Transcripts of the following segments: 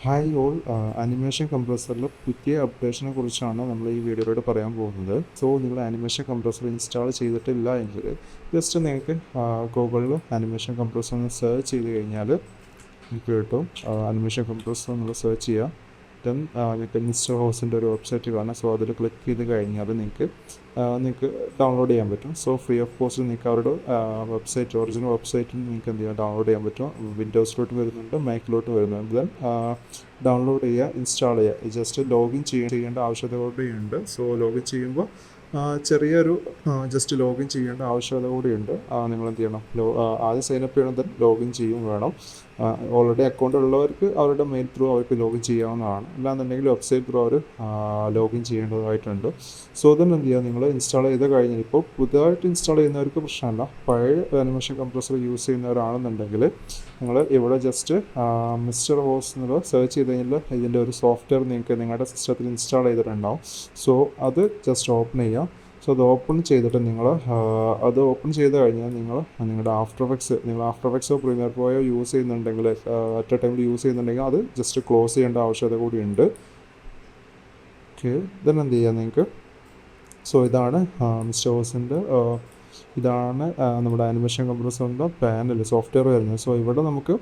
Hi all, animation കംപ്രസറിൽ പുതിയ അപ്ഡേഷനെ കുറിച്ചാണ് നമ്മൾ ഈ വീഡിയോയിലൂടെ പറയാൻ പോകുന്നത്. സോ നിങ്ങൾ ആനിമേഷൻ കംപ്രസർ ഇൻസ്റ്റാൾ ചെയ്തിട്ടില്ല എങ്കിൽ ജസ്റ്റ് നിങ്ങൾക്ക് ഗൂഗിളിൽ ആനിമേഷൻ കംപ്രസർ എന്ന് സെർച്ച് ചെയ്ത് കഴിഞ്ഞാൽ നിങ്ങൾക്ക് കിട്ടും. ആനിമേഷൻ കംപ്രസർ നിങ്ങൾ സെർച്ച് ചെയ്യുക. ദെൻ നിങ്ങൾക്ക് മിസ്റ്റർ ഹൗസിൻ്റെ ഒരു വെബ്സൈറ്റ് കാണാം. സോ അതിൽ ക്ലിക്ക് ചെയ്ത് കഴിഞ്ഞാൽ നിങ്ങൾക്ക് ഡൗൺലോഡ് ചെയ്യാൻ പറ്റും. സോ ഫ്രീ ഓഫ് കോസ്റ്റ് നിങ്ങൾക്ക് അവരുടെ വെബ്സൈറ്റ്, ഒറിജിനൽ വെബ്സൈറ്റിൽ നിങ്ങൾക്ക് എന്ത് ചെയ്യാം, ഡൗൺലോഡ് ചെയ്യാൻ പറ്റും. വിൻഡോസിലോട്ട് വരുന്നുണ്ട്, മാക്കിലോട്ട് വരുന്നുണ്ട്. ദെൻ ഡൗൺലോഡ് ചെയ്യുക, ഇൻസ്റ്റാൾ ചെയ്യുക. ജസ്റ്റ് ലോഗിൻ ചെയ്യേണ്ട ആവശ്യകത കൂടിയുണ്ട്. സോ ലോഗിൻ ചെയ്യുമ്പോൾ ചെറിയൊരു ജസ്റ്റ് ലോഗിൻ ചെയ്യേണ്ട ആവശ്യകത കൂടിയുണ്ട്. നിങ്ങൾ എന്ത് ചെയ്യണം, ആദ്യം സൈനപ്പ് ചെയ്യണം, ദെൻ ലോഗിൻ ചെയ്യും വേണം. ഓൾറെഡി അക്കൗണ്ട് ഉള്ളവർക്ക് അവരുടെ മെയിൽ ത്രൂ അവർക്ക് ലോഗിൻ ചെയ്യാവുന്നതാണ്. അല്ലാന്നുണ്ടെങ്കിൽ വെബ്സൈറ്റ് ത്രൂ അവർ ലോഗിൻ ചെയ്യേണ്ടതായിട്ടുണ്ട്. സോ then എന്ത് ചെയ്യുക, നിങ്ങൾ ഇൻസ്റ്റാൾ ചെയ്ത് കഴിഞ്ഞാൽ ഇപ്പോൾ പുതുതായിട്ട് ഇൻസ്റ്റാൾ ചെയ്യുന്നവർക്ക് പ്രശ്നമല്ല. പഴയ ആനിമേഷൻ കംപ്രസർ യൂസ് ചെയ്യുന്നവരാണെന്നുണ്ടെങ്കിൽ നിങ്ങൾ ഇവിടെ ജസ്റ്റ് മിസ്റ്റർ ഹോസ് എന്നുള്ള സെർച്ച് ചെയ്ത് കഴിഞ്ഞാൽ ഇതിൻ്റെ ഒരു സോഫ്റ്റ്വെയർ നിങ്ങൾക്ക് നിങ്ങളുടെ സിസ്റ്റത്തിൽ ഇൻസ്റ്റാൾ ചെയ്തിട്ടുണ്ടാവും. സോ അത് ജസ്റ്റ് ഓപ്പൺ ചെയ്യുക. സോ അത് ഓപ്പൺ ചെയ്തിട്ട് അത് ഓപ്പൺ ചെയ്ത് കഴിഞ്ഞാൽ നിങ്ങളുടെ ആഫ്റ്റർ എഫക്ട്സോ പ്രീമിയർ പ്രോയോ യൂസ് ചെയ്യുന്നുണ്ടെങ്കിൽ, അറ്റ് എ ടൈമിൽ യൂസ് ചെയ്യുന്നുണ്ടെങ്കിൽ അത് ജസ്റ്റ് ക്ലോസ് ചെയ്യേണ്ട ആവശ്യകത കൂടിയുണ്ട്. ഓക്കെ, ദെൻ എന്ത് ചെയ്യുക നിങ്ങൾക്ക്. സോ ഇതാണ് മിസ്റ്റർ ഹോസിൻ്റെ ഇതാണ് നമ്മുടെ ആനിമേഷൻ കംപ്രസറിൻ്റെ പാനൽ സോഫ്റ്റ്വെയർ വരുന്നത്. സോ ഇവിടെ നമുക്ക്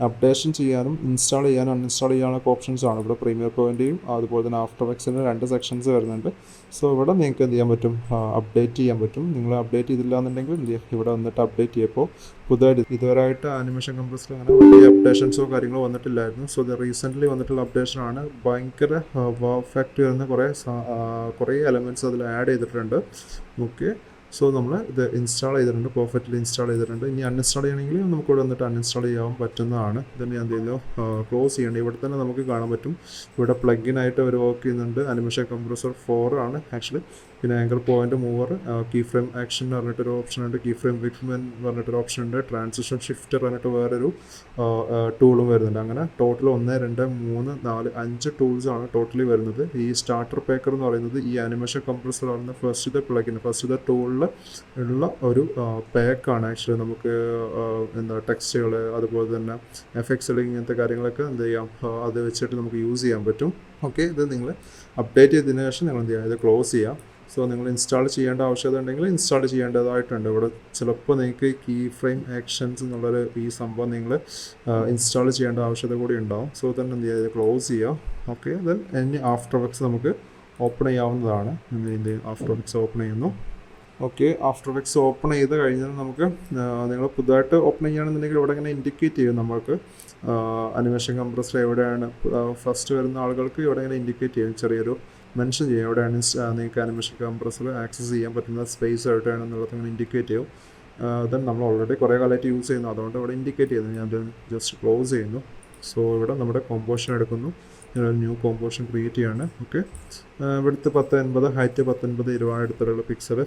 അപ്ഡേഷൻ ചെയ്യാനും ഇൻസ്റ്റാൾ ചെയ്യാനും അൺഇൻസ്റ്റാൾ ചെയ്യാനൊക്കെ ഓപ്ഷൻസാണ്. ഇവിടെ പ്രീമിയർ പോയിൻ്റെയും അതുപോലെ തന്നെ ആഫ്റ്റർ എഫക്ട്സിൻ്റെ 2 സെക്ഷൻസ് വരുന്നുണ്ട്. സോ ഇവിടെ നിങ്ങൾക്ക് എന്ത് ചെയ്യാൻ പറ്റും, അപ്ഡേറ്റ് ചെയ്യാൻ പറ്റും. നിങ്ങൾ അപ്ഡേറ്റ് ചെയ്തില്ല എന്നുണ്ടെങ്കിൽ ഇവിടെ വന്നിട്ട് അപ്ഡേറ്റ് ചെയ്യുമ്പോൾ പുതുതായിട്ട് ഇതുവരെയായിട്ട് ആനിമേഷൻ കംപ്രസറിൽ അങ്ങനെ വലിയ അപ്ഡേഷൻസോ കാര്യങ്ങളോ വന്നിട്ടില്ലായിരുന്നു. സോ ഇത് റീസെൻ്റ്ലി വന്നിട്ടുള്ള അപ്ഡേഷനാണ്. ഭയങ്കര പെർഫെക്റ്റ് വരുന്ന കുറേ എലമെൻറ്റ്സ് അതിൽ ആഡ് ചെയ്തിട്ടുണ്ട്. ഓക്കെ, സോ നമ്മൾ ഇത് ഇൻസ്റ്റാൾ ചെയ്തിട്ടുണ്ട്, പെർഫെക്റ്റ്ലി ഇൻസ്റ്റാൾ ചെയ്തിട്ടുണ്ട്. ഇനി അൺഇൻസ്റ്റാൾ ചെയ്യണമെങ്കിൽ നമുക്ക് ഇവിടെ വന്നിട്ട് അൺഇൻസ്റ്റാൾ ചെയ്യാൻ പറ്റുന്നതാണ്. ഇതന്നെ ഞാൻ എന്ത് ചെയ്യുന്നു, ക്ലോസ് ചെയ്യേണ്ടത്. ഇവിടെ തന്നെ നമുക്ക് കാണാൻ പറ്റും, ഇവിടെ പ്ലഗിനായിട്ട് അവർ വർക്ക് ചെയ്യുന്നുണ്ട്. ആനിമേഷൻ കംപ്രസർ 4 ആണ് ആക്ച്വലി. പിന്നെ anchor point mover, key frame action എന്ന് പറഞ്ഞിട്ടൊരു ഓപ്ഷൻ ഉണ്ട്, കീ ഫ്രെയിം വിക്മെൻ എന്ന് പറഞ്ഞിട്ടൊരു ഓപ്ഷൻ ഉണ്ട്, ട്രാൻസിഷൻ ഷിഫ്റ്റർ പറഞ്ഞിട്ട് വേറൊരു ടൂളും വരുന്നുണ്ട്. അങ്ങനെ ടോട്ടൽ 1, 2, 3, 4, 5 ടൂൾസാണ് ടോട്ടലി വരുന്നത്. ഈ സ്റ്റാർട്ടർ പാക്കർ എന്ന് പറയുന്നത് ഈ ആനിമേഷൻ കംപ്രസർ പറയുന്ന ഫസ്റ്റ് ടൂളിൽ ഉള്ള ഒരു പാക്കാണ് ആക്ച്വലി. നമുക്ക് ടെക്സ്റ്റുകൾ അതുപോലെ തന്നെ എഫക്ട്സുകൾ ഇങ്ങനത്തെ കാര്യങ്ങളൊക്കെ എന്ത് ചെയ്യാം, അത് വെച്ചിട്ട് നമുക്ക് യൂസ് ചെയ്യാൻ പറ്റും. ഓക്കെ, ഇത് നിങ്ങൾ അപ്ഡേറ്റ് ചെയ്തതിന് ശേഷം നിങ്ങൾ എന്ത് ചെയ്യുക, ഇത് ക്ലോസ് ചെയ്യാം. സോ നിങ്ങൾ ഇൻസ്റ്റാൾ ചെയ്യേണ്ട ആവശ്യകത ഉണ്ടെങ്കിൽ ഇൻസ്റ്റാൾ ചെയ്യേണ്ടതായിട്ടുണ്ട്. ഇവിടെ ചിലപ്പോൾ നിങ്ങൾക്ക് കീ ഫ്രെയിം ആക്ഷൻസ് എന്നുള്ളൊരു ഈ സംഭവം നിങ്ങൾ ഇൻസ്റ്റാൾ ചെയ്യേണ്ട ആവശ്യകത കൂടി ഉണ്ടാവും. സോ തന്നെ എന്ത് ചെയ്യുക, ക്ലോസ് ചെയ്യുക. ഓക്കെ, ദെൻ ഇനി ആഫ്റ്റർ എഫക്ട്സ് നമുക്ക് ഓപ്പൺ ചെയ്യാവുന്നതാണ്. ഇതിൻ്റെ ആഫ്റ്റർ എഫക്ട്സ് ഓപ്പൺ ചെയ്യുന്നു. ഓക്കെ, ആഫ്റ്റർ എഫക്ട്സ് ഓപ്പൺ ചെയ്ത് കഴിഞ്ഞാൽ നമുക്ക് നിങ്ങൾ പുതുതായിട്ട് ഓപ്പൺ ചെയ്യുകയാണെന്നുണ്ടെങ്കിൽ ഇവിടെ ഇങ്ങനെ ഇൻഡിക്കേറ്റ് ചെയ്യും നമുക്ക് അനിമേഷൻ കംപ്രസർ എവിടെയാണ്. ഫസ്റ്റ് വരുന്ന ആളുകൾക്ക് ഇവിടെ ഇങ്ങനെ ഇൻഡിക്കേറ്റ് ചെയ്യും, ചെറിയൊരു മെൻഷൻ ചെയ്യും എവിടെയാണ് നിങ്ങൾക്ക് അനിമേഷൻ കംപ്രസർ ആക്സസ് ചെയ്യാൻ പറ്റുന്ന സ്പേസ് എവിടെയാണെന്നുള്ളത് ഇങ്ങനെ ഇൻഡിക്കേറ്റ് ചെയ്യും. ദെൻ നമ്മൾ ഓൾറെഡി കുറേ കാലമായിട്ട് യൂസ് ചെയ്യുന്നു, അതുകൊണ്ട് ഇവിടെ ഇൻഡിക്കേറ്റ് ചെയ്യുന്നു. ഞാൻ ജസ്റ്റ് ക്ലോസ് ചെയ്യുന്നു. സോ ഇവിടെ നമ്മുടെ കോമ്പോഷൻ എടുക്കുന്നു, ന്യൂ കോമ്പോഷൻ ക്രിയേറ്റ് ചെയ്യാണ്. ഓക്കെ, ഇവിടുത്തെ 1080, ഹൈറ്റ് 1080, 20 എടുത്തിട്ടുള്ള പിക്സൽ.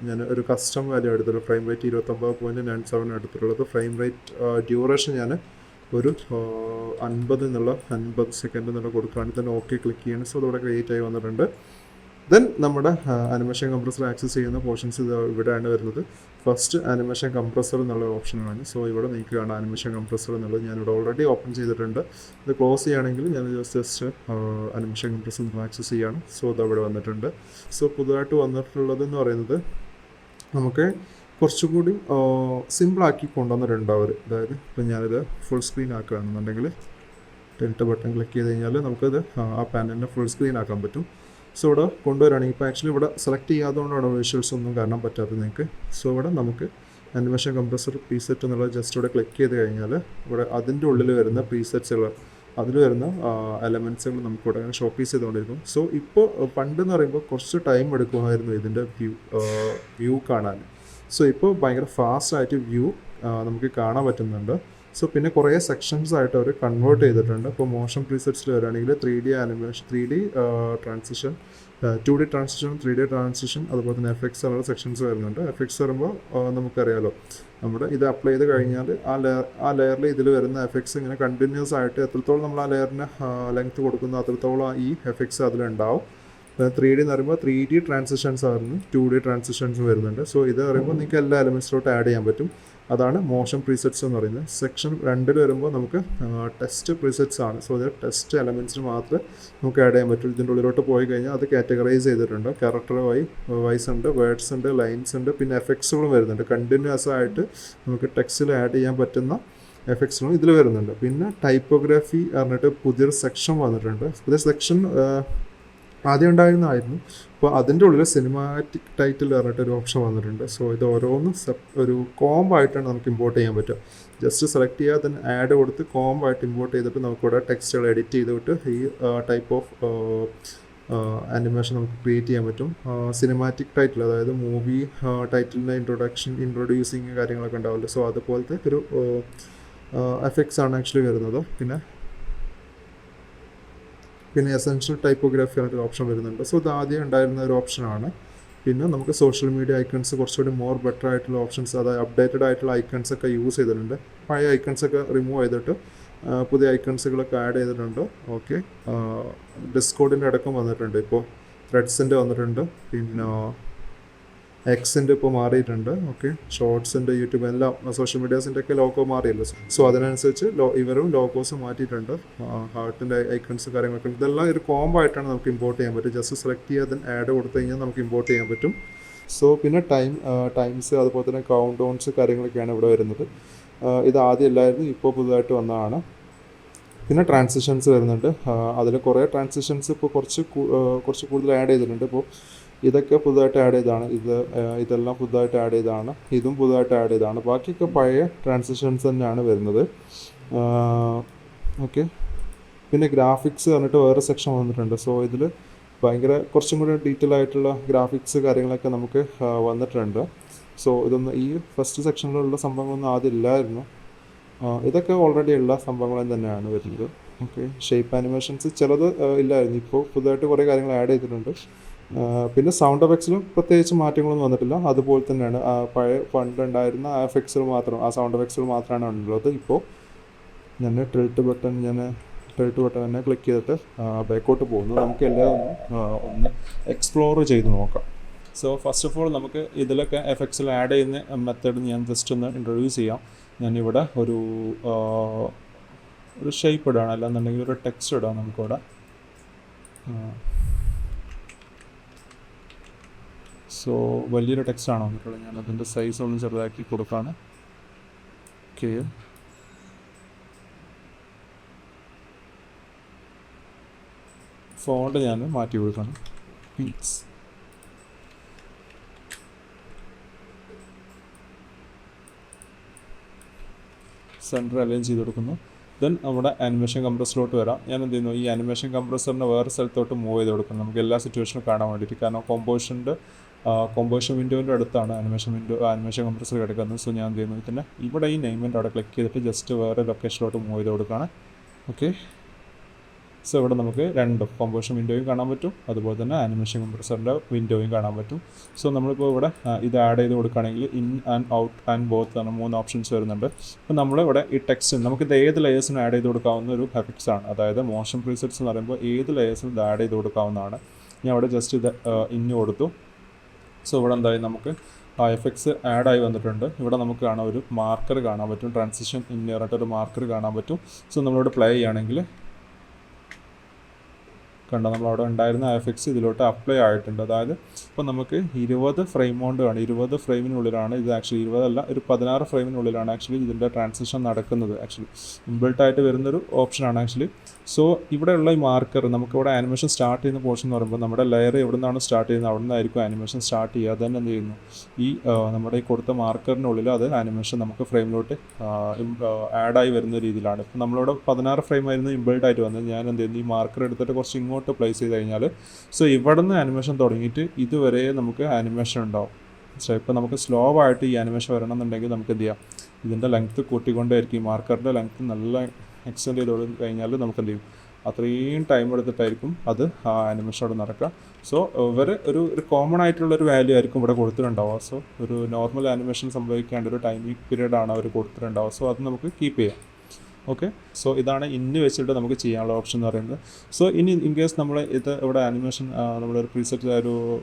ഞാൻ ഒരു കസ്റ്റം വാല്യൂ എടുത്തിട്ടുള്ള ഫ്രെയിം റേറ്റ് 29.97 എടുത്തിട്ടുള്ളത്. ഫ്രെയിം റേറ്റ് ഡ്യൂറേഷൻ ഞാൻ ഒരു 50 സെക്കൻഡ് എന്നുള്ള കൊടുക്കുകയാണെങ്കിൽ തന്നെ ഓക്കെ ക്ലിക്ക് ചെയ്യണം. സോ അതോടെ ക്രിയേറ്റ് ആയി വന്നിട്ടുണ്ട്. ദെൻ നമ്മുടെ ആനിമേഷൻ കംപ്രസർ ആക്സസ് ചെയ്യുന്ന പോർഷൻസ് ഇത് ഇവിടെയാണ് വരുന്നത്. ഫസ്റ്റ് ആനിമേഷൻ കംപ്രസർ എന്നുള്ള ഓപ്ഷനാണ്. സോ ഇവിടെ നിങ്ങൾക്ക് കാണാം ആനിമേഷൻ കംപ്രസർ എന്നുള്ളത്. ഞാനിവിടെ ഓൾറെഡി ഓപ്പൺ ചെയ്തിട്ടുണ്ട്. ഇത് ക്ലോസ് ചെയ്യുകയാണെങ്കിൽ ഞാൻ ജസ്റ്റ് ആനിമേഷൻ കംപ്രസർ ആക്സസ് ചെയ്യാണ്. സോ ഇത് അവിടെ വന്നിട്ടുണ്ട്. സോ പുതുതായിട്ട് വന്നിട്ടുള്ളതെന്ന് പറയുന്നത് നമുക്ക് കുറച്ചുകൂടി സിമ്പിളാക്കി കൊണ്ടുവന്നിട്ടുണ്ട് അവർ. അതായത് ഇപ്പം ഞാനിത് ഫുൾ സ്ക്രീൻ ആക്കുകയാണെന്നുണ്ടെങ്കിൽ ടെൽറ്റ് ബട്ടൺ ക്ലിക്ക് ചെയ്ത് കഴിഞ്ഞാൽ നമുക്കത് ആ പാനലിനെ ഫുൾ സ്ക്രീൻ ആക്കാൻ പറ്റും. സോ ഇവിടെ കൊണ്ടുവരികയാണെങ്കിൽ ഇപ്പോൾ ആക്ച്വലി ഇവിടെ സെലക്ട് ചെയ്യാത്തതുകൊണ്ടാണ് വിഷ്വൽസ് ഒന്നും കാണാൻ പറ്റാത്തത് നിങ്ങൾക്ക്. സോ ഇവിടെ നമുക്ക് ആനിമേഷൻ കംപ്രസർ പ്രീസെറ്റ് എന്നുള്ളത് ജസ്റ്റ് ഇവിടെ ക്ലിക്ക് ചെയ്ത് കഴിഞ്ഞാൽ ഇവിടെ അതിൻ്റെ ഉള്ളിൽ വരുന്ന പ്രീസെറ്റ്സുകൾ, അതിൽ വരുന്ന എലമെൻറ്റ്സുകൾ നമുക്കിവിടെ ഷോപ്പീസ് ചെയ്തുകൊണ്ടിരിക്കും. സോ ഇപ്പോൾ പണ്ടെന്ന് പറയുമ്പോൾ കുറച്ച് ടൈം എടുക്കുമായിരുന്നു ഇതിൻ്റെ വ്യൂ കാണാൻ. സോ ഇപ്പോൾ ഭയങ്കര ഫാസ്റ്റായിട്ട് വ്യൂ നമുക്ക് കാണാൻ പറ്റുന്നുണ്ട്. സോ പിന്നെ കുറേ സെക്ഷൻസ് ആയിട്ട് അവർ കൺവേർട്ട് ചെയ്തിട്ടുണ്ട്. ഇപ്പോൾ മോഷൻ പ്രീസെറ്റ്സിൽ വരികയാണെങ്കിൽ 3D animation, 3D transition, 2D transition, 3D transition, അതുപോലെ തന്നെ എഫക്ട്സ് എന്നുള്ള സെക്ഷൻസ് വരുന്നുണ്ട്. എഫക്ട്സ് വരുമ്പോൾ നമുക്കറിയാലോ, നമ്മുടെ ഇത് അപ്ലൈ ചെയ്ത് കഴിഞ്ഞാൽ ആ ലെയറിൽ ഇതിൽ വരുന്ന എഫക്ട്സ് ഇങ്ങനെ കണ്ടിന്യൂസ് ആയിട്ട് എത്രത്തോളം നമ്മൾ ആ ലെയറിന് ലെങ്ത് കൊടുക്കുന്നു അത്രത്തോളം ഈ എഫക്ട്സ് അതിലുണ്ടാവും. 3D എന്ന് പറയുമ്പോൾ 3D ട്രാൻസിഷൻസ് ആയിരുന്നു, 2D ട്രാൻസിഷൻസ് വരുന്നുണ്ട്. സോ ഇത് പറയുമ്പോൾ നിങ്ങൾക്ക് എല്ലാ എലമെൻറ്റ്സിലോട്ട് ആഡ് ചെയ്യാൻ പറ്റും. അതാണ് മോഷൻ പ്രീസെറ്റ്സ് എന്ന് പറയുന്നത്. സെക്ഷൻ 2 വരുമ്പോൾ നമുക്ക് ടെസ്റ്റ് പ്രീസെറ്റ്സ് ആണ്. സോ ഇത് ടെസ്റ്റ് എലമെൻറ്റ്സിന് മാത്രമേ നമുക്ക് ആഡ് ചെയ്യാൻ പറ്റുള്ളൂ. ഇതിൻ്റെ ഉള്ളിലോട്ട് പോയി കഴിഞ്ഞാൽ അത് കാറ്റഗറൈസ് ചെയ്തിട്ടുണ്ട്. ക്യാരക്ടർ വൈസ് ഉണ്ട്, വേർഡ്സ് ഉണ്ട്, ലൈൻസ് ഉണ്ട്, പിന്നെ എഫക്ട്സുകളും വരുന്നുണ്ട്. കണ്ടിന്യൂസ് ആയിട്ട് നമുക്ക് ടെക്സ്റ്റിൽ ആഡ് ചെയ്യാൻ പറ്റുന്ന എഫക്ട്സുകളും ഇതിൽ വരുന്നുണ്ട്. പിന്നെ ടൈപ്പോഗ്രാഫി പറഞ്ഞിട്ട് പുതിയൊരു സെക്ഷൻ വന്നിട്ടുണ്ട്. പുതിയ സെക്ഷൻ ആദ്യം ഉണ്ടായിരുന്നതായിരുന്നു. അപ്പോൾ അതിൻ്റെ ഉള്ളിൽ സിനിമാറ്റിക് ടൈറ്റിൽ പറഞ്ഞിട്ട് ഒരു ഓപ്ഷൻ വന്നിട്ടുണ്ട്. സോ ഇത് ഓരോന്നും ഒരു കോംബോ ആയിട്ടാണ് നമുക്ക് ഇമ്പോർട്ട് ചെയ്യാൻ പറ്റുക. ജസ്റ്റ് സെലക്ട് ചെയ്യുക, then ആഡ് കൊടുത്ത് കോംബോ ആയിട്ട് ഇമ്പോർട്ട് ചെയ്തിട്ട് നമുക്കിവിടെ ടെക്സ്റ്റുകൾ എഡിറ്റ് ചെയ്തിട്ട് ഈ ടൈപ്പ് ഓഫ് ആനിമേഷൻ നമുക്ക് ക്രിയേറ്റ് ചെയ്യാൻ പറ്റും. സിനിമാറ്റിക് ടൈറ്റിൽ, അതായത് മൂവി ടൈറ്റിലിൻ്റെ ഇൻട്രൊഡ്യൂസിങ് കാര്യങ്ങളൊക്കെ ഉണ്ടാവില്ല. സോ അതുപോലത്തെ ഒരു എഫക്ട്സ് ആണ് ആക്ച്വലി വരുന്നത്. പിന്നെ എസെൻഷ്യൽ ടൈപ്പോഗ്രാഫി എന്നൊരു ഓപ്ഷൻ വരുന്നുണ്ട്. സോ ഇത് ആദ്യം ഉണ്ടായിരുന്ന ഒരു ഓപ്ഷനാണ്. പിന്നെ നമുക്ക് സോഷ്യൽ മീഡിയ ഐക്കൺസ് കുറച്ചുകൂടി ബെറ്റർ ആയിട്ടുള്ള ഓപ്ഷൻസ്, അതായത് അപ്ഡേറ്റഡ് ആയിട്ടുള്ള ഐക്കൺസ് ഒക്കെ യൂസ് ചെയ്തിട്ടുണ്ട്. പഴയ ഐക്കൺസ് ഒക്കെ റിമൂവ് ചെയ്തിട്ട് പുതിയ ഐക്കൺസുകളൊക്കെ ആഡ് ചെയ്തിട്ടുണ്ട്. ഓക്കെ, ഡിസ്കോഡിൻ്റെ അടക്കം വന്നിട്ടുണ്ട്. ഇപ്പോൾ ത്രെഡ്സിൻ്റെ വന്നിട്ടുണ്ട്. പിന്നെ എക്സിൻ്റെ ഇപ്പോൾ മാറിയിട്ടുണ്ട്. ഓക്കെ, ഷോർട്സിൻ്റെ, യൂട്യൂബ് എല്ലാം സോഷ്യൽ മീഡിയാസിൻ്റെ ഒക്കെ ലോഗോ മാറിയല്ലോ. സോ അതിനനുസരിച്ച് ഇവരും ലോഗോസ് മാറ്റിയിട്ടുണ്ട്. ഹാർട്ടിൻ്റെ ഐക്കൺസ് കാര്യങ്ങളൊക്കെ, ഇതെല്ലാം ഒരു കോംബോ ആയിട്ടാണ് നമുക്ക് ഇമ്പോർട്ട് ചെയ്യാൻ പറ്റും. ജസ്റ്റ് സെലക്ട് ചെയ്യാൻ ആഡ് കൊടുത്തു കഴിഞ്ഞാൽ നമുക്ക് ഇമ്പോർട്ട് ചെയ്യാൻ പറ്റും. സോ പിന്നെ ടൈംസ്, അതുപോലെ തന്നെ കൗണ്ട് ഡൗൺസ് കാര്യങ്ങളൊക്കെയാണ് ഇവിടെ വരുന്നത്. ഇത് ആദ്യം ഇല്ലായിരുന്നു, ഇപ്പോൾ പുതുതായിട്ട് വന്നതാണ്. പിന്നെ ട്രാൻസിഷൻസ് വരുന്നുണ്ട്. അതിൽ കുറേ ട്രാൻസിഷൻസ് ഇപ്പോൾ കുറച്ച് കൂടുതൽ ആഡ് ചെയ്തിട്ടുണ്ട്. ഇപ്പോൾ ഇതൊക്കെ പുതുതായിട്ട് ആഡ് ചെയ്തതാണ്. ഇതെല്ലാം പുതുതായിട്ട് ആഡ് ചെയ്തതാണ്. ഇതും പുതുതായിട്ട് ആഡ് ചെയ്തതാണ്. ബാക്കിയൊക്കെ പഴയ ട്രാൻസിഷൻസ് തന്നെയാണ് വരുന്നത്. ഓക്കെ, പിന്നെ ഗ്രാഫിക്സ് പറഞ്ഞിട്ട് വേറെ സെക്ഷൻ വന്നിട്ടുണ്ട്. സോ ഇതിൽ കുറച്ചും കൂടി ഡീറ്റെയിൽ ആയിട്ടുള്ള ഗ്രാഫിക്സ് കാര്യങ്ങളൊക്കെ നമുക്ക് വന്നിട്ടുണ്ട്. സോ ഈ ഫസ്റ്റ് സെക്ഷനിലുള്ള സംഭവങ്ങളൊന്നും ആദ്യം ഇല്ലായിരുന്നു. ഇതൊക്കെ ഓൾറെഡി ഉള്ള സംഭവങ്ങൾ തന്നെയാണ് വരുന്നത്. ഓക്കെ, ഷേപ്പ് ആനിമേഷൻസ് ചിലത് ഇല്ലായിരുന്നു. ഇപ്പോൾ പുതുതായിട്ട് കുറേ കാര്യങ്ങൾ ആഡ് ചെയ്തിട്ടുണ്ട്. പിന്നെ സൗണ്ട് എഫക്ട്സിലും പ്രത്യേകിച്ച് മാറ്റങ്ങളൊന്നും വന്നിട്ടില്ല. അതുപോലെ തന്നെയാണ് പണ്ടുണ്ടായിരുന്ന ആ സൗണ്ട് എഫക്ട്സുകൾ മാത്രമാണ് ഉള്ളത്. ഇപ്പോൾ ഞാൻ ടിൽറ്റ് ബട്ടൺ തന്നെ ക്ലിക്ക് ചെയ്തിട്ട് ബാക്കോട്ട് പോകുന്നു. നമുക്ക് എല്ലാം ഒന്ന് എക്സ്പ്ലോർ ചെയ്ത് നോക്കാം. സോ ഫസ്റ്റ് ഓഫ് ഓൾ നമുക്ക് ഇതിലൊക്കെ എഫക്ട്സിൽ ആഡ് ചെയ്യുന്ന മെത്തേഡ് ഞാൻ ജസ്റ്റ് ഒന്ന് ഇൻട്രൊഡ്യൂസ് ചെയ്യാം. ഞാനിവിടെ ഒരു ഷേപ്പ് ഇടാണ്, അല്ലാന്നുണ്ടെങ്കിൽ ഒരു ടെക്സ്റ്റ് ഇടാം നമുക്കിവിടെ. സോ വലിയൊരു ടെക്സ്റ്റാണ് വന്നിട്ടുള്ളത്. ഞാൻ അതിൻ്റെ സൈസ് ഒന്ന് ചെറുതാക്കി കൊടുക്കുകയാണ്. ഓക്കെ, ഫോണ്ട് ഞാൻ മാറ്റി കൊടുക്കണം. പ്ലീസ് സെൻറ്റർ അലൈൻ ചെയ്ത് കൊടുക്കുന്നു. ദെൻ നമ്മുടെ ആനിമേഷൻ കംപ്രസറിലോട്ട് വരാം. ഞാൻ എന്ത് ചെയ്യുന്നു, ഈ ആനിമേഷൻ കംപ്രസറിനെ വേറെ സ്ഥലത്തോട്ട് മൂവ് ചെയ്ത് കൊടുക്കണം, നമുക്ക് എല്ലാ സിറ്റുവേഷനും കാണാൻ വേണ്ടിയിട്ട്. കാരണം കോമ്പോസിഷൻ വിൻഡോൻ്റെ അടുത്താണ് ആനിമേഷൻ കംപ്രസർ കിടക്കുന്നത്. സോ ഞാൻ എന്ത് ചെയ്യുന്നു, ഇതിൻ്റെ ഇവിടെ ഈ നെയിമിൻ്റെ അവിടെ ക്ലിക്ക് ചെയ്തിട്ട് ജസ്റ്റ് വേറെ ലൊക്കേഷനിലോട്ട് മൂവ് ചെയ്ത് കൊടുക്കുകയാണ്. ഓക്കെ, സോ ഇവിടെ നമുക്ക് രണ്ടും കോമ്പോസിഷൻ വിൻഡോയും കാണാൻ പറ്റും, അതുപോലെ തന്നെ ആനിമേഷൻ കംപ്രസറിൻ്റെ വിൻഡോയും കാണാൻ പറ്റും. സോ നമ്മളിപ്പോൾ ഇവിടെ ഇത് ആഡ് ചെയ്ത് കൊടുക്കുകയാണെങ്കിൽ in and out and both ആണ് 3 ഓപ്ഷൻസ് വരുന്നുണ്ട്. അപ്പോൾ നമ്മളിവിടെ ഈ ടെക്സ്റ്റ് നമുക്കിത് ഏത് ലെയേഴ്സിനും ആഡ് ചെയ്ത് കൊടുക്കാവുന്ന ഒരു എഫക്ട്സ് ആണ്. അതായത് മോഷൻ പ്രീസെറ്റ്സ് എന്ന് പറയുമ്പോൾ ഏത് ലെയേഴ്സിനും ഇത് ആഡ് ചെയ്ത് കൊടുക്കാവുന്നതാണ്. ഞാൻ ഇവിടെ ജസ്റ്റ് ഇത് ഇന്ന് കൊടുത്തു. സോ ഇവിടെ എന്തായാലും നമുക്ക് എഫക്ട്സ് ആഡായി വന്നിട്ടുണ്ട്. ഇവിടെ നമുക്ക് കാണാൻ ഒരു മാർക്കർ കാണാൻ പറ്റും, ട്രാൻസിഷൻ ഇൻ പറഞ്ഞിട്ടൊരു മാർക്കർ കാണാൻ പറ്റും. സോ നമ്മളിവിടെ പ്ലേ ചെയ്യുകയാണെങ്കിൽ കണ്ടോ, നമ്മളവിടെ ഉണ്ടായിരുന്ന എഫക്ട്സ് ഇതിലോട്ട് അപ്ലൈ ആയിട്ടുണ്ട്. അതായത് ഇപ്പോൾ നമുക്ക് 20 ഫ്രെയിം കൊണ്ട് കാണും, 20 ഫ്രെയിമിനുള്ളിലാണ് ഇത്. ആക്ച്വലി 20 അല്ല, ഒരു 16 ഫ്രെയിമിനുള്ളിലാണ് ആക്ച്വലി ഇതിൻ്റെ ട്രാൻസിഷൻ നടക്കുന്നത്. ആക്ച്വലി ഇൻബിൾട്ടായിട്ട് വരുന്നൊരു ഓപ്ഷനാണ് ആക്ച്വലി. സോ ഇവിടെയുള്ള ഈ മാർക്കർ, നമുക്കിവിടെ ആനിമേഷൻ സ്റ്റാർട്ട് ചെയ്യുന്ന പോർഷൻ എന്ന് പറയുമ്പോൾ നമ്മുടെ ലെയർ എവിടെ നിന്നാണ് സ്റ്റാർട്ട് ചെയ്യുന്നത് അവിടെ നിന്നായിരിക്കും ആനിമേഷൻ സ്റ്റാർട്ട് ചെയ്യുക. അത് തന്നെ എന്ത് ചെയ്യുന്നു, ഈ നമ്മുടെ ഈ കൊടുത്ത മാർക്കറിനുള്ളിൽ അത് ആനിമേഷൻ നമുക്ക് ഫ്രെയിമിലോട്ട് ആഡായി വരുന്ന രീതിയിലാണ്. ഇപ്പോൾ നമ്മളിവിടെ 16 ഫ്രെയിം ആയിരുന്നു ഇൻബിൾട്ടായിട്ട് വന്നത്. ഞാൻ എന്ത് ചെയ്യുന്നു, ഈ മാർക്കർ എടുത്തിട്ട് കുറച്ച് ഇങ്ങോട്ട് പ്ലേസ് ചെയ്ത് കഴിഞ്ഞാൽ സോ ഇവിടെ നിന്ന് ആനിമേഷൻ തുടങ്ങിയിട്ട് ഇതുവരെ നമുക്ക് ആനിമേഷൻ ഉണ്ടാവും. സോ ഇപ്പോൾ നമുക്ക് സ്ലോ ആയിട്ട് ഈ ആനിമേഷൻ വരണം എന്നുണ്ടെങ്കിൽ നമുക്ക് എന്ത് ചെയ്യാം, ഇതിൻ്റെ ലെങ്ത്ത് കൂട്ടിക്കൊണ്ടേയിരിക്കും. ഈ മാർക്കറിൻ്റെ ലെങ്ത്ത് നല്ല എക്സ്റ്റെൻഡ് ചെയ്ത് കഴിഞ്ഞാൽ നമുക്ക് എന്ത് ചെയ്യും, അത്രയും ടൈം എടുത്തിട്ടായിരിക്കും അത് ആ ആനിമേഷൻ അവിടെ നടക്കുക. സോ ഒരു കോമൺ ആയിട്ടുള്ളൊരു വാല്യൂ ആയിരിക്കും ഇവിടെ കൊടുത്തിട്ടുണ്ടാവുക. സോ ഒരു നോർമൽ ആനിമേഷൻ സംഭവിക്കേണ്ട ഒരു ടൈമിംഗ് പീരീഡാണ് അവർ കൊടുത്തിട്ടുണ്ടാവുക. സോ അത് നമുക്ക് കീപ്പ് ചെയ്യാം. ഓക്കെ. സോ ഇതാണ് ഇന്ന് വെച്ചിട്ട് നമുക്ക് ചെയ്യാനുള്ള ഓപ്ഷൻ എന്ന് പറയുന്നത്. സോ ഇനി ഇൻ കേസ് നമ്മൾ ഇത് ഇവിടെ ആനിമേഷൻ നമ്മളൊരു പ്രീസെറ്റ്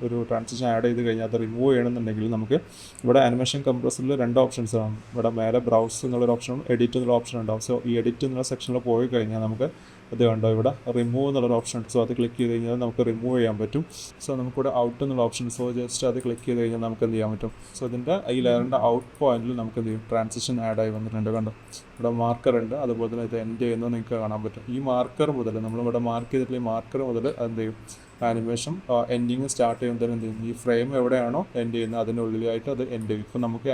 ഒരു ട്രാൻസിഷൻ ആഡ് ചെയ്ത് കഴിഞ്ഞാൽ അത് റിമൂവ് ചെയ്യണമെന്നുണ്ടെങ്കിൽ നമുക്ക് ഇവിടെ ആനിമേഷൻ കംപ്രസറിൽ 2 ഓപ്ഷൻസ് ആണ്. ഇവിടെ മേലെ ബ്രൗസ് എന്നുള്ളൊരു ഓപ്ഷനും എഡിറ്റ് എന്നുള്ള ഓപ്ഷൻ ഉണ്ടാവും. സോ ഈ എഡിറ്റ് എന്നുള്ള സെക്ഷനിൽ പോയി കഴിഞ്ഞാൽ നമുക്ക് അത് കണ്ടോ ഇവിടെ റിമൂവ് എന്നുള്ളൊരു ഓപ്ഷൻ ഉണ്ട്. സോ അത് ക്ലിക്ക് ചെയ്ത് കഴിഞ്ഞാൽ നമുക്ക് റിമൂവ് ചെയ്യാൻ പറ്റും. സോ നമുക്കിവിടെ ഔട്ട് എന്നുള്ള ഓപ്ഷൻ, സോ ജസ്റ്റ് അത് ക്ലിക്ക് ചെയ്ത് കഴിഞ്ഞാൽ നമുക്ക് എന്ത് ചെയ്യാൻ പറ്റും. സോ ഇതിൻ്റെ ഈ ലെയറിൻ്റെ ഔട്ട് പോയിന്റിൽ നമുക്ക് എന്ത് ചെയ്യും, ട്രാൻസിഷൻ ആഡ് ആയി വന്നിട്ടുണ്ട്. കണ്ടോ ഇവിടെ മാർക്കർ ഉണ്ട്, അതുപോലെ തന്നെ ഇത് എൻഡ് ചെയ്യുന്നത് നിങ്ങൾക്ക് കാണാൻ പറ്റും. ഈ മാർക്കർ മുതൽ നമ്മളിവിടെ മാർക്ക് ചെയ്തിട്ടുള്ള ഈ മാർക്കർ മുതൽ എന്ത് ചെയ്യും, ആനിമേഷൻ എൻഡിങ് സ്റ്റാർട്ട് ചെയ്യുമ്പോൾ എന്ത് ചെയ്യും, ഈ ഫ്രെയിം എവിടെയാണോ എൻഡ് ചെയ്യുന്നത് അതിനുള്ളിലായിട്ട് അത് എൻഡ് ചെയ്യും. ഇപ്പോൾ നമുക്ക്